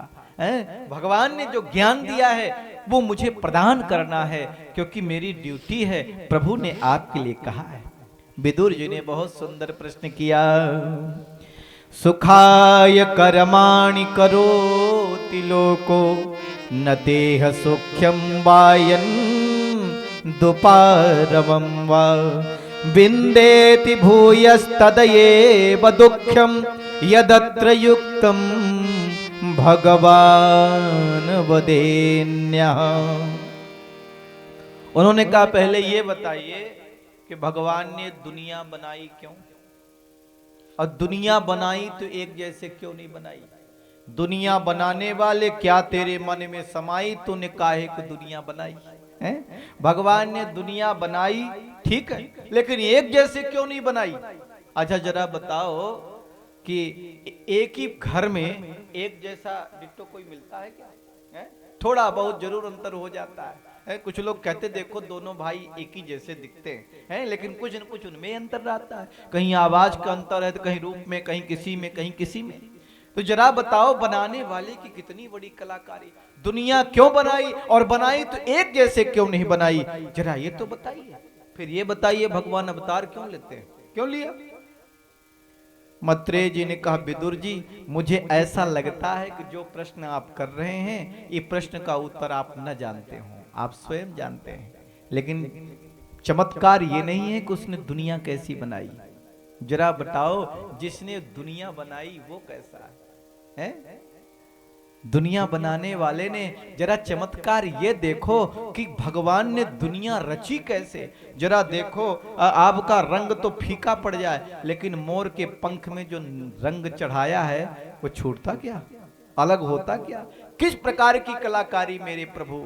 भगवान ने जो ज्ञान दिया है वो मुझे प्रदान करना है, क्योंकि मेरी ड्यूटी है, प्रभु ने आपके लिए कहा है। विदुर जी ने बहुत सुंदर प्रश्न किया, सुखाय कर्माणि करोति लोको न देह सुख्यम वायन दुपारवं वा विन्देति भूयस्तदयेव दुःखं यदत्र युक्तं भगवान वदेन्यः। उन्होंने कहा, पहले ये बताइए कि भगवान ने दुनिया बनाई क्यों, और दुनिया बनाई तो एक जैसे क्यों नहीं बनाई? दुनिया बनाने वाले क्या तेरे मन में समाई, तूने काहे को दुनिया बनाई है? भगवान ने दुनिया बनाई ठीक है, लेकिन एक जैसे क्यों नहीं बनाई? अच्छा जरा बताओ कि एक ही घर में एक जैसा डिट्टो कोई मिलता है क्या? है? थोड़ा बहुत जरूर अंतर हो जाता है। कुछ लोग कहते देखो दोनों भाई एक ही जैसे दिखते हैं, लेकिन कुछ न कुछ उनमें अंतर रहता है। कहीं आवाज का अंतर है तो कहीं रूप में, कहीं किसी में, कहीं किसी में। तो जरा बताओ बनाने वाले की कितनी बड़ी कलाकारी। दुनिया क्यों बनाई, और बनाई तो एक जैसे क्यों नहीं बनाई? जरा ये तो बताइए। फिर ये बताइए भगवान अवतार क्यों लेते हैं, क्यों लिया? मैत्रेय जी ने कहा, विदुर जी मुझे ऐसा लगता है कि जो प्रश्न आप कर रहे हैं ये प्रश्न का उत्तर आप न जानते हो, आप स्वयं जानते हैं, लेकिन चमत्कार ये नहीं है कि उसने दुनिया कैसी बनाई। जरा बताओ जिसने दुनिया बनाई वो कैसा है? दुनिया बनाने वाले ने जरा चमत्कार ये देखो कि भगवान ने दुनिया रची कैसे। जरा देखो आपका रंग तो फीका पड़ जाए, लेकिन मोर के पंख में जो रंग चढ़ाया है वो छूटता क्या, अलग होता क्या? किस प्रकार की कलाकारी मेरे प्रभु।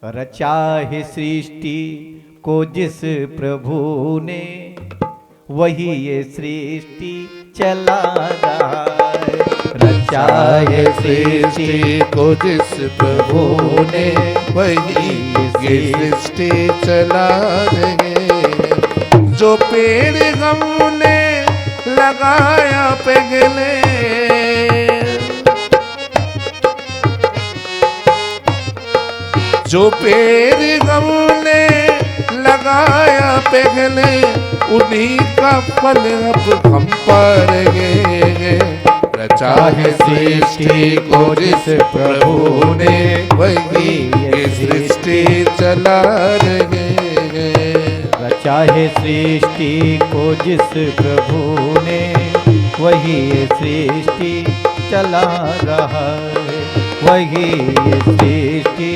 रचा है सृष्टि को जिस प्रभु ने, वही ये सृष्टि चला रहा है। रचा है सृष्टि को जिस प्रभु ने, वही ये सृष्टि चला रहे। जो पेड़ हमने लगाया पहले, जो पेड़ हमने लगाया पहले, उन्हीं का फल अब हम पाएंगे। रचा है सृष्टि को जिस प्रभु ने, वही ये सृष्टि चला रहे। रचा है सृष्टि को जिस प्रभु ने, वही ये सृष्टि चला रहा है, वही ये सृष्टि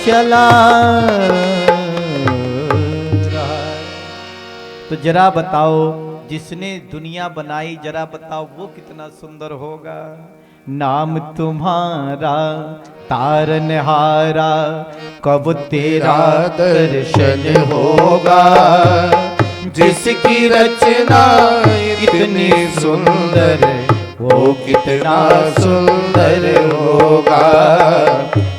चला रहा है। तो जरा बताओ जिसने दुनिया बनाई, जरा बताओ वो कितना सुंदर होगा। नाम तुम्हारा तारनहारा, कब तेरा दर्शन होगा। जिसकी रचना इतनी सुंदर, वो कितना सुंदर होगा,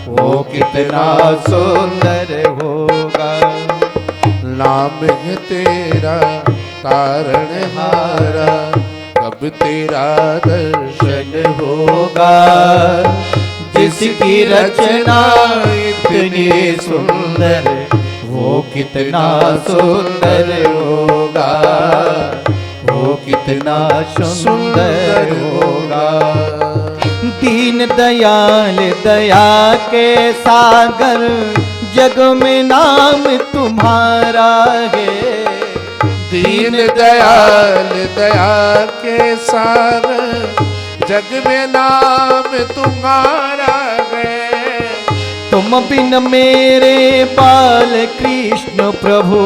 वो कितना सुंदर होगा। नाम है तेरा तारणहारा कब तेरा दर्शन होगा जिसकी रचना इतनी सुंदर, वो कितना सुंदर होगा, वो कितना सुंदर होगा। दीन दयाल दया के सागर, जग में नाम तुम्हारा है। दीन दयाल दया के सागर, जग में नाम तुम्हारा है। तुम बिन मेरे बाल कृष्ण प्रभु,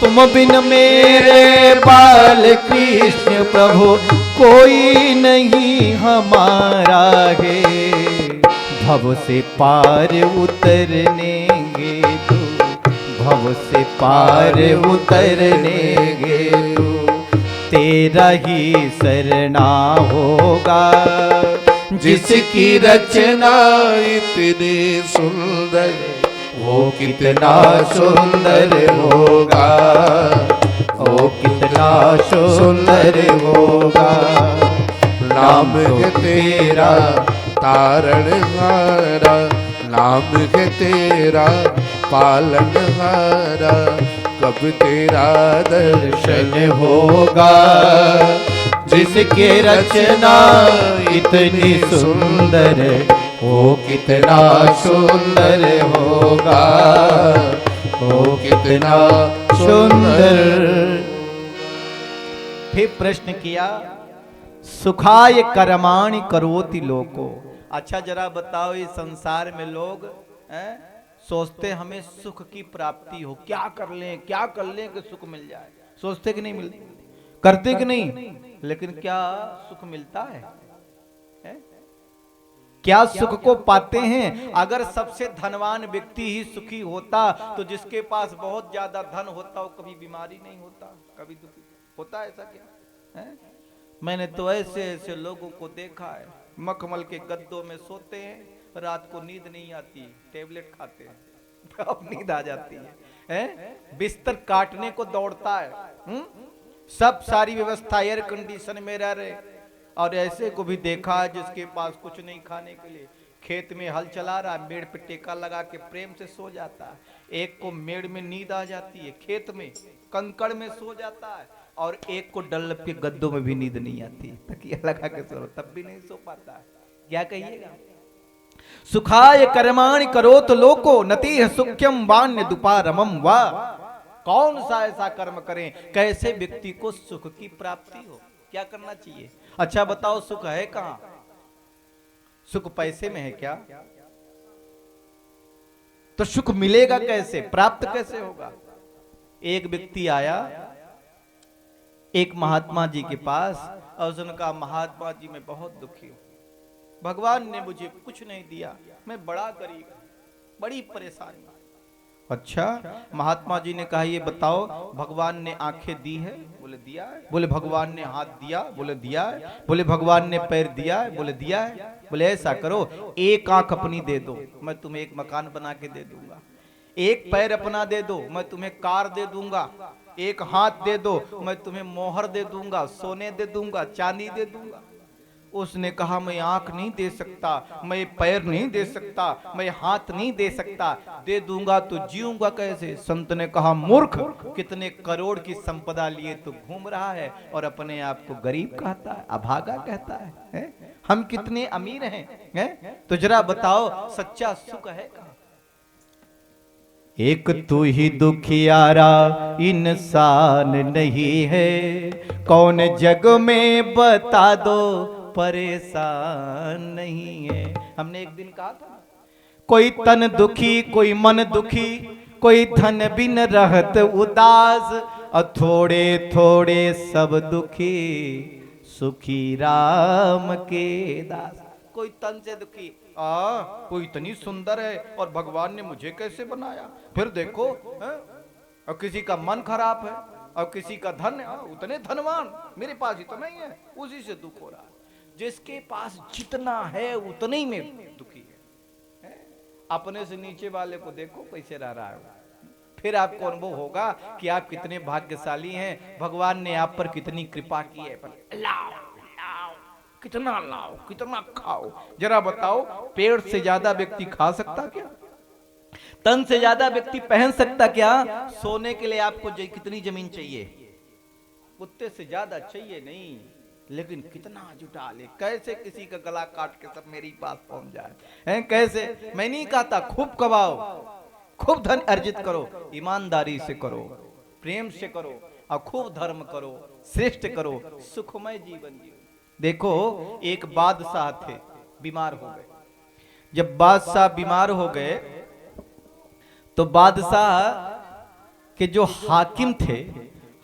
तुम बिन मेरे बाल कृष्ण प्रभु, कोई नहीं हमारा है। भव से पार उतरने तू, भव से पार उतरने तू, तेरा ही शरणा होगा जिसकी रचना इतनी सुंदर, वो कितना सुंदर होगा, वो कितना सुंदर होगा। नाम है तेरा तारणहारा, नाम है तेरा पालनहारा, कब तेरा दर्शन होगा जिसके रचना इतनी सुंदर, वो कितना सुंदर होगा, वो कितना सुंदर। फिर प्रश्न किया, सुखाय कर्माणि करोति लोको। अच्छा जरा बताओ, इस संसार में लोग सोचते हमें सुख की प्राप्ति हो, क्या कर लें कि सुख मिल जाए। सोचते कि नहीं मिलती, करते कि नहीं, लेकिन क्या सुख मिलता है? क्या सुख को पाते हैं? अगर सबसे धनवान व्यक्ति ही सुखी होता, तो जिसके पास बहुत ज्यादा धन होता वो कभी बीमारी नहीं होता, कभी दुखी होता। ऐसा क्या है? मैंने तो ऐसे ऐसे लोगों को देखा है, मखमल के गद्दों में सोते हैं, रात को नींद नहीं आती, टेबलेट खाते हैं अब नींद आ जाती है? बिस्तर काटने को दौड़ता है। सब सारी व्यवस्था एयर कंडीशन में रह रहे। और ऐसे को भी देखा है जिसके पास कुछ नहीं खाने के लिए, खेत में हल चला रहा, मेड़ पे टेका लगा के प्रेम से सो जाता है। एक को मेड़ में नींद आ जाती है, खेत में कंकड़ में सो जाता है, और एक को डल्लब के गद्दों में भी नींद नहीं आती, तकिया लगा के सो, तब भी नहीं सो पाता है। क्या कहिएगा? सुखाय कर्माणि करोत लोको, नतीह सुख्यम वान्य दुपारमम वा। कौन सा ऐसा कर्म करें कैसे व्यक्ति को सुख की प्राप्ति हो? क्या करना चाहिए? अच्छा बताओ, सुख है कहां? सुख पैसे में है क्या? तो सुख मिलेगा कैसे, प्राप्त कैसे होगा? एक व्यक्ति आया एक महात्मा जी के पास और उसने कहा, महात्मा जी मैं बहुत दुखी हूं, भगवान ने मुझे कुछ नहीं दिया, मैं बड़ा गरीब, बड़ी परेशानी। अच्छा, महात्मा जी ने कहा, ये बताओ भगवान ने आंखें दी है? बोले दिया है। बोले भगवान ने हाथ दिया? बोले दिया है। बोले भगवान ने पैर दिया है? बोले दिया है। बोले ऐसा करो, एक आंख अपनी दे दो, मैं तुम्हें एक मकान बना के दे दूंगा। एक पैर अपना दे दो, मैं तुम्हें कार दे दूंगा। एक हाथ दे दो, मैं तुम्हें मोहर दे दूंगा, सोने दे दूंगा, चांदी दे दूंगा। उसने कहा, मैं आंख नहीं दे सकता, मैं पैर नहीं दे सकता, मैं हाथ नहीं दे सकता, दे दूंगा तो जीऊंगा कैसे? संत ने कहा, मूर्ख, कितने करोड़ की संपदा लिए तो घूम रहा है और अपने आप को गरीब कहता है, अभागा कहता है? हम कितने अमीर हैं? तो जरा बताओ, सच्चा सुख है कहां? एक तू ही दुखियारा इंसान नहीं है, कौन जग में बता दो परेशान नहीं है। हमने एक दिन कहा था, कोई तन दुखी, कोई मन दुखी, कोई धन बिन रहत उदास, और थोड़े थोड़े सब दुखी, सुखी राम के दास। कोई तन से दुखी, कोई इतनी सुंदर है और भगवान ने मुझे कैसे बनाया? फिर देखो, और किसी का मन खराब है और किसी का धन है, उतने धनवान, मेरे पास इतना ही है, उसी से दुख हो रहा है। जिसके पास जितना है उतने ही में दुखी है। अपने से नीचे वाले को देखो कैसे रह रहा है, फिर आपको अनुभव होगा कि आप कितने भाग्यशाली हैं, भगवान ने आप पर कितनी कृपा की है। पर लाओ लाओ, कितना लाओ, कितना खाओ, जरा बताओ। पेड़ से ज्यादा व्यक्ति खा सकता क्या? तन से ज्यादा व्यक्ति पहन सकता क्या? सोने के लिए आपको कितनी जमीन चाहिए? कुत्ते से ज्यादा चाहिए नहीं, लेकिन कितना जुटा ले। कैसे किसी का गला काट के सब मेरे पास पहुंच जाए, हैं? कैसे? मैं नहीं कहता खूब कमाओ, खूब धन अर्जित करो, ईमानदारी से करो, प्रेम से करो, और खूब धर्म करो, श्रेष्ठ करो, सुखमय जीवन जियो। देखो, एक बादशाह थे, बीमार हो गए। जब बादशाह बीमार हो गए तो बादशाह के जो हाकिम थे,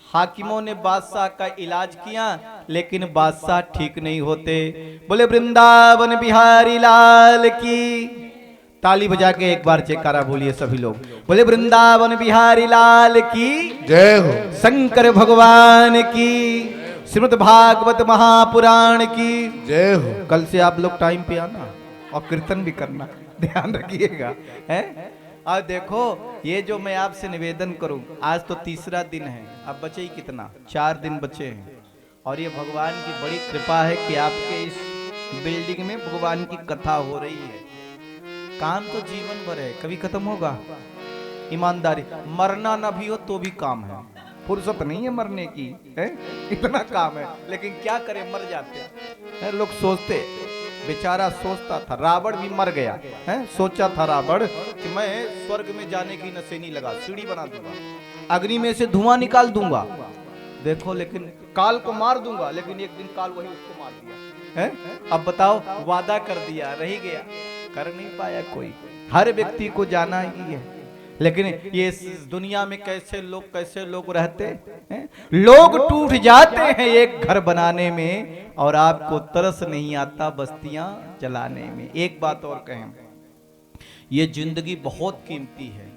हाकिमों ने बादशाह का इलाज किया, लेकिन बादशाह ठीक नहीं होते। बोले वृंदावन बिहारी लाल की। ताली बजा के एक बार जयकारा बोलिए सभी लोग। बोले वृंदावन बिहारी लाल की जय हो। शंकर भगवान की, श्रीमद् भागवत महापुराण की जय हो। कल से आप लोग टाइम पे आना और कीर्तन भी करना, ध्यान रखिएगा, हैं? और देखो, ये जो मैं आपसे निवेदन करूं, आज तो तीसरा दिन है, अब बचे ही कितना? 4 दिन बचे हैं। और ये भगवान की बड़ी कृपा है कि आपके इस बिल्डिंग में भगवान की कथा हो रही है। काम तो जीवन भर है, कभी खत्म होगा? ईमानदारी, मरना ना भी हो तो भी काम है, फुर्सत नहीं है मरने की, है? इतना काम है, लेकिन क्या करें, मर जाते हैं। लोग सोचते, बेचारा सोचता था, रावण भी मर गया है। सोचा था रावण कि मैं स्वर्ग में जाने की नशेनी लगा, सीढ़ी बना दूंगा, अग्नि में से धुआं निकाल दूंगा, देखो, लेकिन काल को मार दूंगा, लेकिन एक दिन काल वही उसको मार दिया, है? अब बताओ, वादा कर दिया, रह गया, कर नहीं पाया कोई। हर व्यक्ति को जाना ही है, लेकिन ये दुनिया में कैसे लोग रहते हैं? लोग टूट जाते हैं एक घर बनाने में, और आपको तरस नहीं आता बस्तियां जलाने में। एक बात और कहें, ये जिंदगी बहुत कीमती है,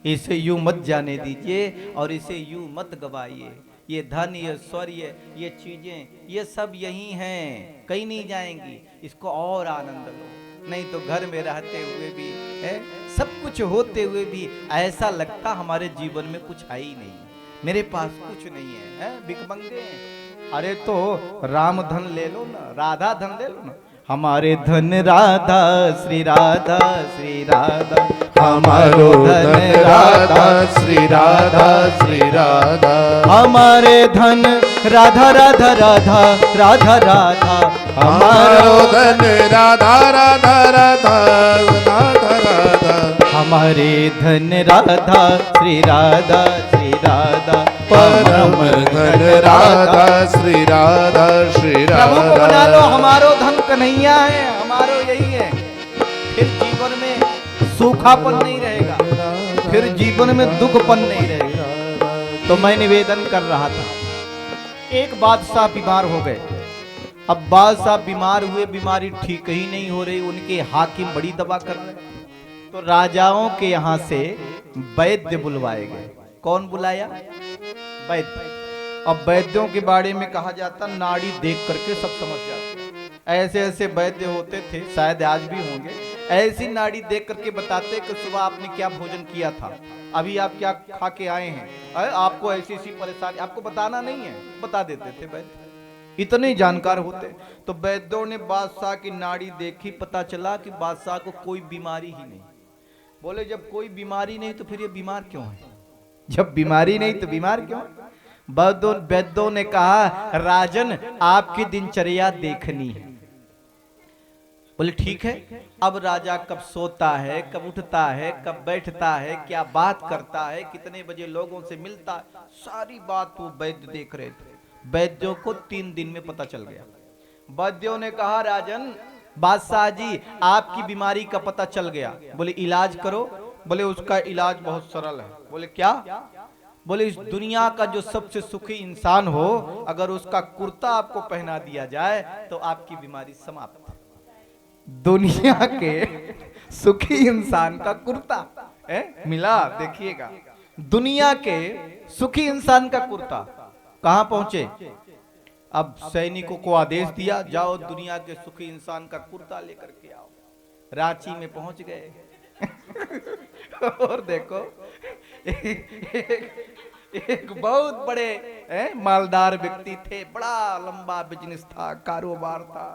इसे यूं मत जाने दीजिए और इसे यूं मत गवाइए। ये धन, ये ऐश्वर्य, ये चीजें, ये सब यही हैं, कहीं नहीं जाएंगी। इसको और आनंद लो, नहीं तो घर में रहते हुए भी है, सब कुछ होते हुए भी ऐसा लगता हमारे जीवन में कुछ है ही नहीं, मेरे पास कुछ नहीं है, भिखमंगे हैं। अरे तो राम धन ले लो ना, राधा धन ले लो ना। हमारे धन राधा श्री राधा, श्री राधा हमारो धन राधा श्री राधा, श्री राधा हमारे धन राधा राधा राधा राधा राधा हमारो धन राधा राधा राधा राधा राधा हमारे धन राधा श्री राधा, श्री राधा परम धन राधा श्री राधा, श्री प्रभु को बना राधा। लो, हमारो धन कन्हैया है, हमारो यही है। फिर जीवन में सूखापन नहीं रहेगा, फिर जीवन में दुखपन नहीं रहेगा। तो मैं निवेदन कर रहा था, एक बादशाह बीमार हो गए। अब बादशाह बीमार हुए, बीमारी ठीक ही नहीं हो रही, उनके हाकिम बड़ी दवा कर रहे। तो राजाओं के यहाँ से वैद्य बुलवाए गए। कौन बुलाया? वैद्य। अब वैद्यों के बारे में कहा जाता, नाड़ी देख करके सब समझ जाते। ऐसे ऐसे वैद्य होते थे, शायद आज भी होंगे, ऐसी नाड़ी देख करके बताते कि सुबह आपने क्या भोजन किया था, अभी आप क्या खा के आए हैं, आपको ऐसी ऐसी परेशानी, आपको बताना नहीं है, बता देते थे वैद्य, इतने जानकार होते। तो वैद्यों ने बादशाह की नाड़ी देखी, पता चला कि बादशाह को कोई बीमारी ही नहीं। बोले जब कोई बीमारी नहीं तो फिर ये बीमार क्यों है? जब बीमारी नहीं तो बीमार क्यों? वैद्यों ने कहा, राजन आपकी दिनचर्या देखनी है। बोले ठीक है। अब राजा कब सोता है, कब उठता है, कब बैठता है, क्या बात करता है, कितने बजे लोगों से मिलता है, सारी बात वो वैद्य देख रहे थे। वैद्यों को 3 दिन में पता चल गया। वैद्यों ने कहा, राजन बादशाह जी आपकी बीमारी का पता चल गया। बोले इलाज करो। बोले उसका इलाज बहुत सरल है। बोले क्या? बोले इस दुनिया का जो सबसे सुखी इंसान हो, अगर उसका कुर्ता आपको पहना दिया जाए तो आपकी बीमारी समाप्त। दुनिया के सुखी इंसान का कुर्ता मिला, देखिएगा, दुनिया के सुखी इंसान का कुर्ता कहां पहुंचे? अब सैनिकों को आदेश दिया, जाओ दुनिया के सुखी इंसान का कुर्ता लेकर के आओ। रांची में पहुंच गए और देखो एक बहुत बड़े मालदार व्यक्ति थे, बड़ा लंबा बिजनेस था, कारोबार था,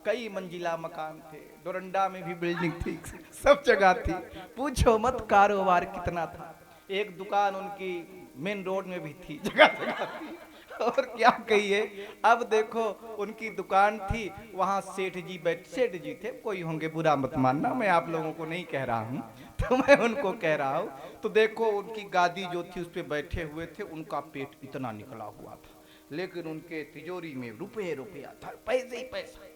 कई मंजिला मकान थे, डोरंडा में भी बिल्डिंग थी, सब जगह थी, पूछो मत कारोबार कितना था। एक दुकान उनकी मेन रोड में भी थी, जगह जगह थी, और क्या कहिए। अब देखो उनकी दुकान थी, वहां सेठ जी थे, कोई होंगे बुरा मत मानना, मैं आप लोगों को नहीं कह रहा हूं, तो मैं उनको कह रहा हूं। तो देखो उनकी गादी जो थी उस पे बैठे हुए थे, उनका पेट इतना निकला हुआ था, लेकिन उनके तिजोरी में रुपया था, पैसे ही पैसा।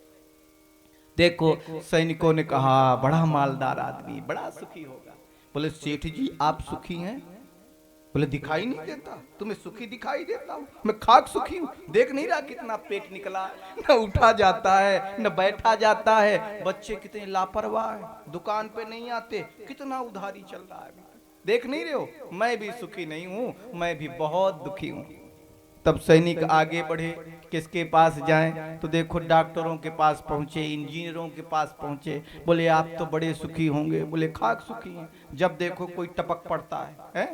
देखो सैनिकों ने कहा बड़ा मालदार आदमी, बड़ा सुखी होगा। बोले सेठ जी आप सुखी हैं? बोले दिखाई नहीं देता, तुम्हें सुखी दिखाई देता हूँ, मैं खाक सुखी हूँ, देख नहीं रहा कितना पेट निकला, न उठा जाता है न बैठा जाता है, बच्चे कितने लापरवाह है, दुकान पे नहीं आते, कितना उधारी चल रहा है, देख नहीं रहे हो? मैं भी सुखी नहीं हूँ, मैं भी बहुत दुखी हूँ। तब सैनिक आगे बढ़े, किसके पास जाएं? तो देखो डॉक्टरों के पास पहुंचे, इंजीनियरों के पास पहुंचे, बोले आप तो बड़े सुखी होंगे। बोले खाक सुखी हैं, जब देखो कोई टपक पड़ता है?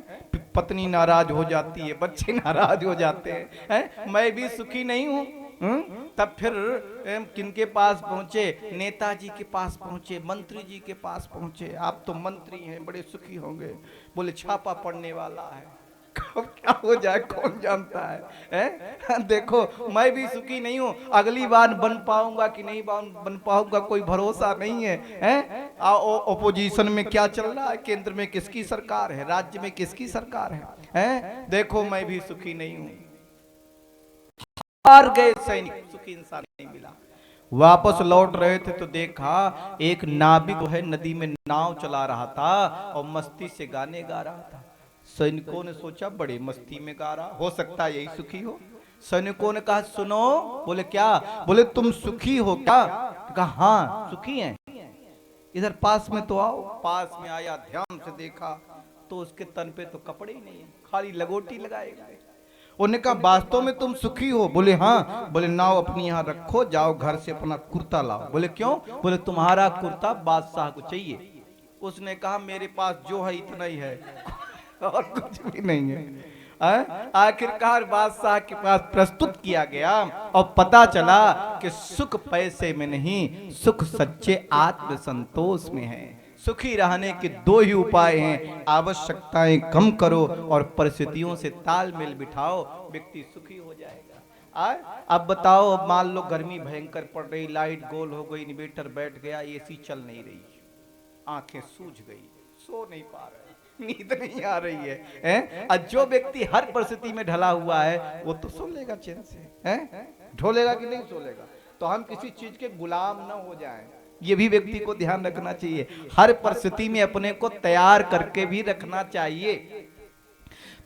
पत्नी नाराज हो जाती है, बच्चे नाराज हो जाते हैं, मैं भी सुखी नहीं हूँ। तब फिर किनके पास पहुंचे? नेताजी के पास पहुंचे, मंत्री जी के पास पहुंचे, आप तो मंत्री हैं, बड़े सुखी होंगे। बोले छापा पड़ने वाला है, कब क्या हो जाए कौन जानता है? देखो मैं भी सुखी नहीं हूँ, अगली बार बन पाऊंगा कि नहीं बन पाऊंगा कोई भरोसा नहीं है, ओपोजिशन में क्या चल रहा है, केंद्र में किसकी सरकार है, राज्य में किसकी सरकार है? देखो मैं भी सुखी नहीं हूँ। हार गए सैनिक, सुखी इंसान नहीं मिला। वापस लौट रहे थे तो देखा एक नाविक है नदी में नाव चला रहा था और मस्ती से गाने गा रहा था। सैनिकों ने सोचा बड़े मस्ती में गा रहा, हो सकता है यही सुखी हो। सैनिकों ने कहा सुनो। बोले क्या? बोले तुम सुखी हो क्या? कहा हाँ सुखी हैं। इधर पास में तो आओ। पास में आया, ध्यान से देखा तो उसके तन पे तो कपड़े ही नहीं है, खाली लगोटी लगाए गए। उन्होंने कहा वास्तव में तुम सुखी हो? बोले हाँ। बोले नाव अपनी यहाँ रखो, जाओ घर से अपना कुर्ता लाओ। बोले क्यों? बोले तुम्हारा कुर्ता बादशाह को चाहिए। उसने कहा मेरे पास जो है इतना ही है और कुछ भी नहीं है। आखिरकार बादशाह के पास प्रस्तुत किया गया और पता चला कि सुख पैसे में नहीं, सुख सच्चे आत्म संतोष में है। सुखी रहने के दो ही उपाय हैं, आवश्यकताएं कम करो और परिस्थितियों से तालमेल बिठाओ, व्यक्ति सुखी हो जाएगा। अब बताओ, मान लो गर्मी भयंकर पड़ रही, लाइट गोल हो गई, इन्वर्टर बैठ गया, एसी चल नहीं रही, आंखें सूज गई, सो नहीं पा रहे, नींद नहीं आ रही है? और जो व्यक्ति हर परिस्थिति में ढला हुआ है वो तो सो लेगा चैन से, ढोलेगा कि नहीं सोलेगा? तो हम किसी चीज के गुलाम न हो जाएं, ये भी व्यक्ति को ध्यान रखना चाहिए। हर परिस्थिति में अपने को तैयार करके भी रखना चाहिए।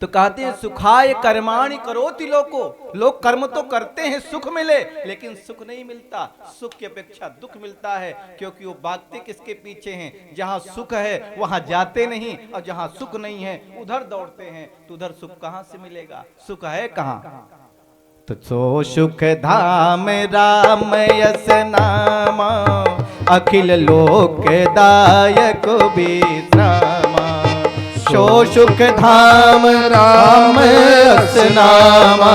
तो कहते हैं सुखाय कर्माणि करोति लोको, लोग कर्म तो करते हैं सुख मिले, लेकिन सुख नहीं मिलता, सुख की अपेक्षा दुख मिलता है, क्योंकि वो भागते किसके पीछे हैं? जहां सुख है वहां जाते नहीं, और जहां सुख नहीं है उधर दौड़ते हैं, तो उधर सुख कहां से मिलेगा? सुख है कहां? तो सो सुख धाम राम यस नामा, अखिल लोक दायक विश्रामा। सो सुख धाम राम यस नामा,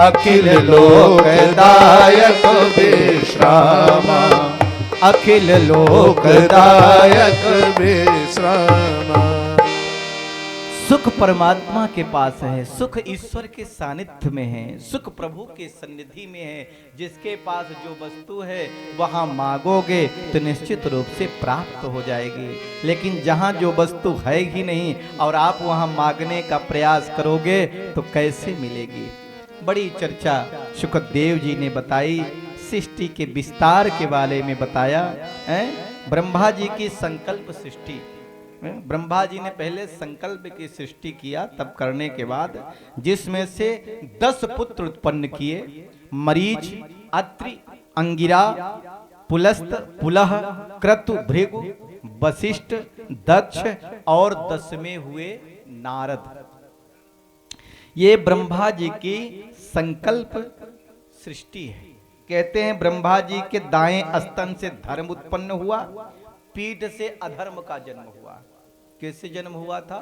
अखिल लोक दायक विश्रामा। अखिल लोक दायक विश्रामा। सुख परमात्मा के पास है, सुख ईश्वर के सानिध्य में है, सुख प्रभु के सन्निधि में है। जिसके पास जो वस्तु है वहां मांगोगे तो निश्चित रूप से प्राप्त हो जाएगी, लेकिन जहां जो वस्तु है ही नहीं और आप वहां मांगने का प्रयास करोगे तो कैसे मिलेगी? बड़ी चर्चा शुकदेव जी ने बताई, सृष्टि के विस्तार के बारे में बताया। ब्रह्मा जी की संकल्प सृष्टि, ब्रह्मा जी ने पहले संकल्प की सृष्टि किया, तब करने के बाद जिसमें से 10 पुत्र उत्पन्न किए, मरीच, अत्रि, अंगिरा, पुलस्त, पुलह, क्रतु, भृगु, वशिष्ठ, दक्ष और 10वें हुए नारद। ये ब्रह्मा जी की संकल्प सृष्टि है। कहते हैं ब्रह्मा जी के दाएं स्तन से धर्म उत्पन्न हुआ, पीठ से अधर्म का जन्म हुआ। किससे जन्म हुआ था?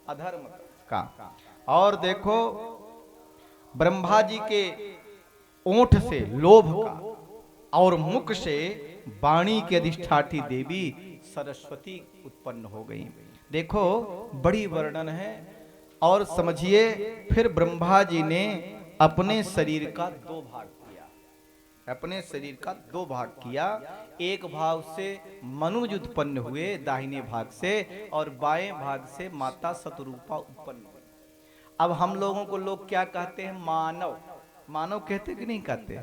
अधर्म। का। और देखो ब्रह्मा जी के ओंठ से लोभ का और मुख से वाणी की अधिष्ठात्री देवी सरस्वती उत्पन्न हो गई। देखो बड़ी वर्णन है। और समझिए फिर ब्रह्मा जी ने अपने शरीर का दो भाग किया, अपने शरीर का दो भाग किया। एक भाग से मनुज उत्पन्न हुए दाहिने भाग से, और बाएं भाग से माता शतरूपा उत्पन्न हुई। अब हम लोगों को लोग क्या कहते हैं? मानव। मानव कहते कि नहीं कहते?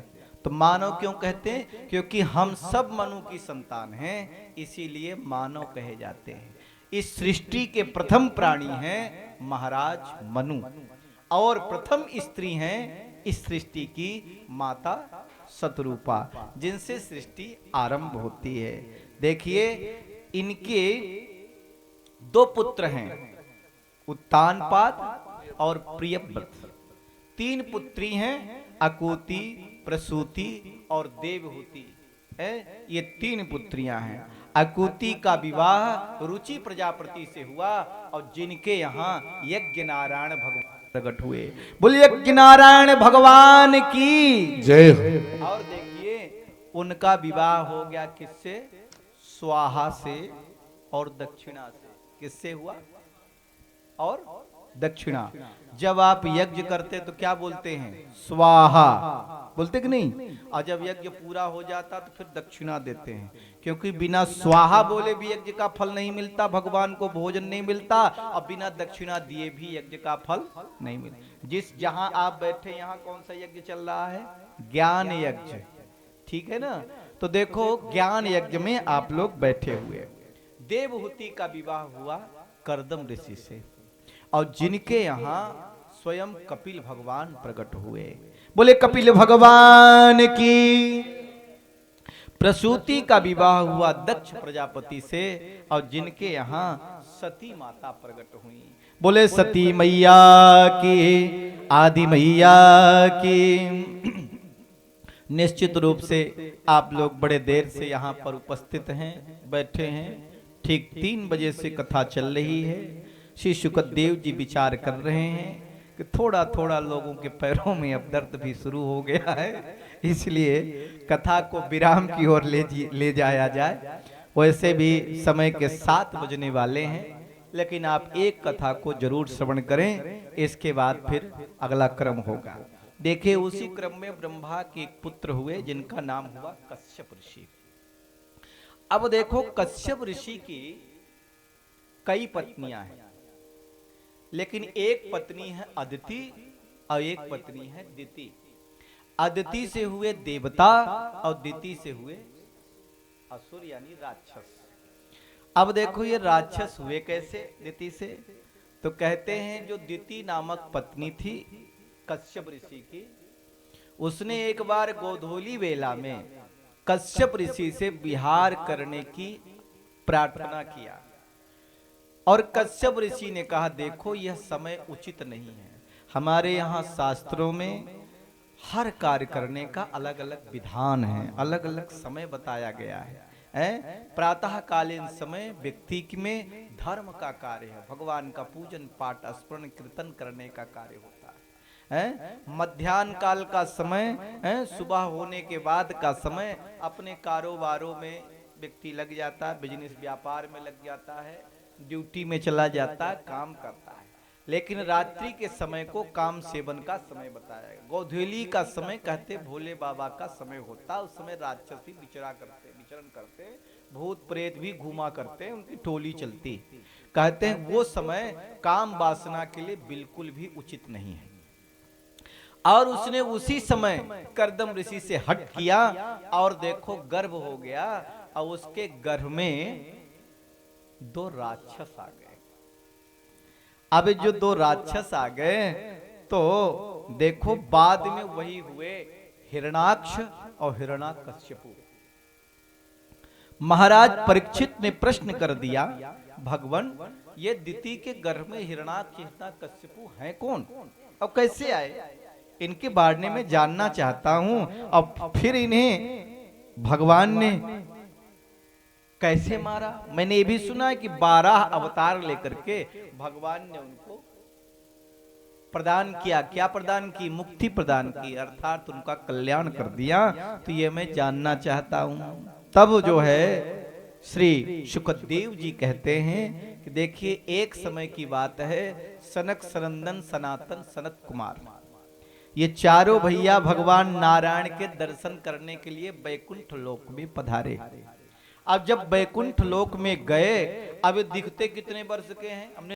तो मानव क्यों कहते हैं? क्योंकि हम सब मनु की संतान हैं, इसीलिए मानव कहे जाते हैं। इस सृष्टि के प्रथम प्राणी हैं महाराज मनु, और प्रथम स्त्री हैं इस सृष्टि की माता शतरूपा, जिनसे सृष्टि आरंभ होती है। देखिए इनके दो पुत्र हैं, उत्तानपाद और प्रियव्रत। तीन पुत्री हैं, अकूति, प्रसूति और देवहूति है। ये तीन पुत्रियां हैं। अकूति का विवाह रुचि प्रजापति से हुआ, और जिनके यहाँ यज्ञ नारायण भगवान प्रकट हुए। बोल यज्ञ नारायण भगवान की जय हो। और देखिए उनका विवाह हो गया किससे? स्वाहा से और दक्षिणा से। किससे हुआ? और दक्षिणा। जब आप यज्ञ करते तो क्या बोलते हैं? स्वाहा बोलते कि नहीं? और जब यज्ञ पूरा हो जाता तो फिर दक्षिणा देते हैं, क्योंकि बिना स्वाहा बोले भी यज्ञ का फल नहीं मिलता, भगवान को भोजन नहीं मिलता, और बिना दक्षिणा दिए भी यज्ञ का फल नहीं मिलता। जिस जहां आप बैठे यहाँ कौन सा यज्ञ चल रहा है? ज्ञान यज्ञ, ठीक है ना? तो देखो ज्ञान यज्ञ में आप लोग बैठे हुए। देवहूति का विवाह हुआ कर्दम ऋषि से, और जिनके यहाँ स्वयं कपिल भगवान प्रकट हुए। बोले कपिल भगवान की। प्रसूति का विवाह हुआ दक्ष प्रजापति से, और जिनके यहाँ सती माता प्रकट हुई। बोले सती मैया की, आदि मैया की। निश्चित रूप से आप लोग बड़े देर से यहाँ पर उपस्थित हैं, बैठे हैं। ठीक 3 बजे से कथा चल रही है। श्री सुखदेव जी विचार कर रहे हैं कि थोड़ा थोड़ा लोगों के पैरों में अब दर्द भी शुरू हो गया है, इसलिए कथा को विराम की ओर ले जाया जाए। वैसे भी समय के 7 बजने वाले हैं, लेकिन आप एक कथा को जरूर श्रवण करें, इसके बाद फिर अगला क्रम होगा। देखिए उसी क्रम में ब्रह्मा के एक पुत्र हुए, जिनका नाम हुआ कश्यप ऋषि। अब देखो कश्यप ऋषि की कई पत्नियां हैं, लेकिन एक पत्नी है अदिति और एक पत्नी है दिति। अदिति से हुए देवता और दिति से हुए असुर यानी राक्षस। अब देखो ये राक्षस हुए कैसे दिति से? तो कहते हैं जो दिति नामक पत्नी थी कश्यप ऋषि की, उसने एक बार गोधूली वेला में कश्यप ऋषि से विहार करने की प्रार्थना किया, और कश्यप ऋषि ने कहा देखो यह समय उचित नहीं है। हमारे यहाँ शास्त्रों में हर कार्य करने का अलग अलग विधान है, अलग अलग समय बताया गया है। प्रातः कालीन समय व्यक्ति में धर्म का कार्य है, भगवान का पूजन पाठ स्मरण कीर्तन करने का कार्य होता है। मध्याह्न काल का समय, सुबह होने के बाद का समय अपने कारोबारों में व्यक्ति लग जाता है, बिजनेस व्यापार में लग जाता है, ड्यूटी में चला जाता है, काम करता है। लेकिन रात्रि के समय को काम सेवन का समय बताया गया। गोधूली का समय कहते भोले बाबा का समय होता, उस समय राक्षसी विचरण करते, भूत प्रेत भी घूमा करते, उनकी टोली चलती। कहते हैं वो समय काम वासना के लिए बिल्कुल भी उचित नहीं है। और उसने उसी समय कर्दम ऋषि से हट किया, और देखो गर्भ हो गया, और उसके गर्भ में 2 राक्षस आ गए। अब जो 2 राक्षस आ गए तो देखो बाद में वही हुए हिरणाक्ष और हिरण्याकश्यपु। महाराज परीक्षित ने प्रश्न कर दिया भगवान ये दिति के गर्भ में हिरणाक्ष हिरण्याकश्यपु हैं कौन और कैसे आए, इनके बारे में जानना चाहता हूं। और फिर इन्हें भगवान ने कैसे मारा? मैंने ये भी सुना है कि 12 अवतार लेकर के भगवान ने उनको प्रदान किया। क्या प्रदान की? मुक्ति प्रदान की, अर्थात उनका कल्याण कर दिया। तो ये मैं जानना चाहता हूं। तब जो है श्री शुकदेव जी कहते हैं कि देखिए एक समय की बात है, सनक सनंदन सनातन सनत कुमार ये चारों भैया भगवान नारायण के दर्शन करने के लिए बैकुंठ लोक में पधारे। अब जब बैकुंठ लोक में गए, अब दिखते कितने वर्ष के हैं? हमने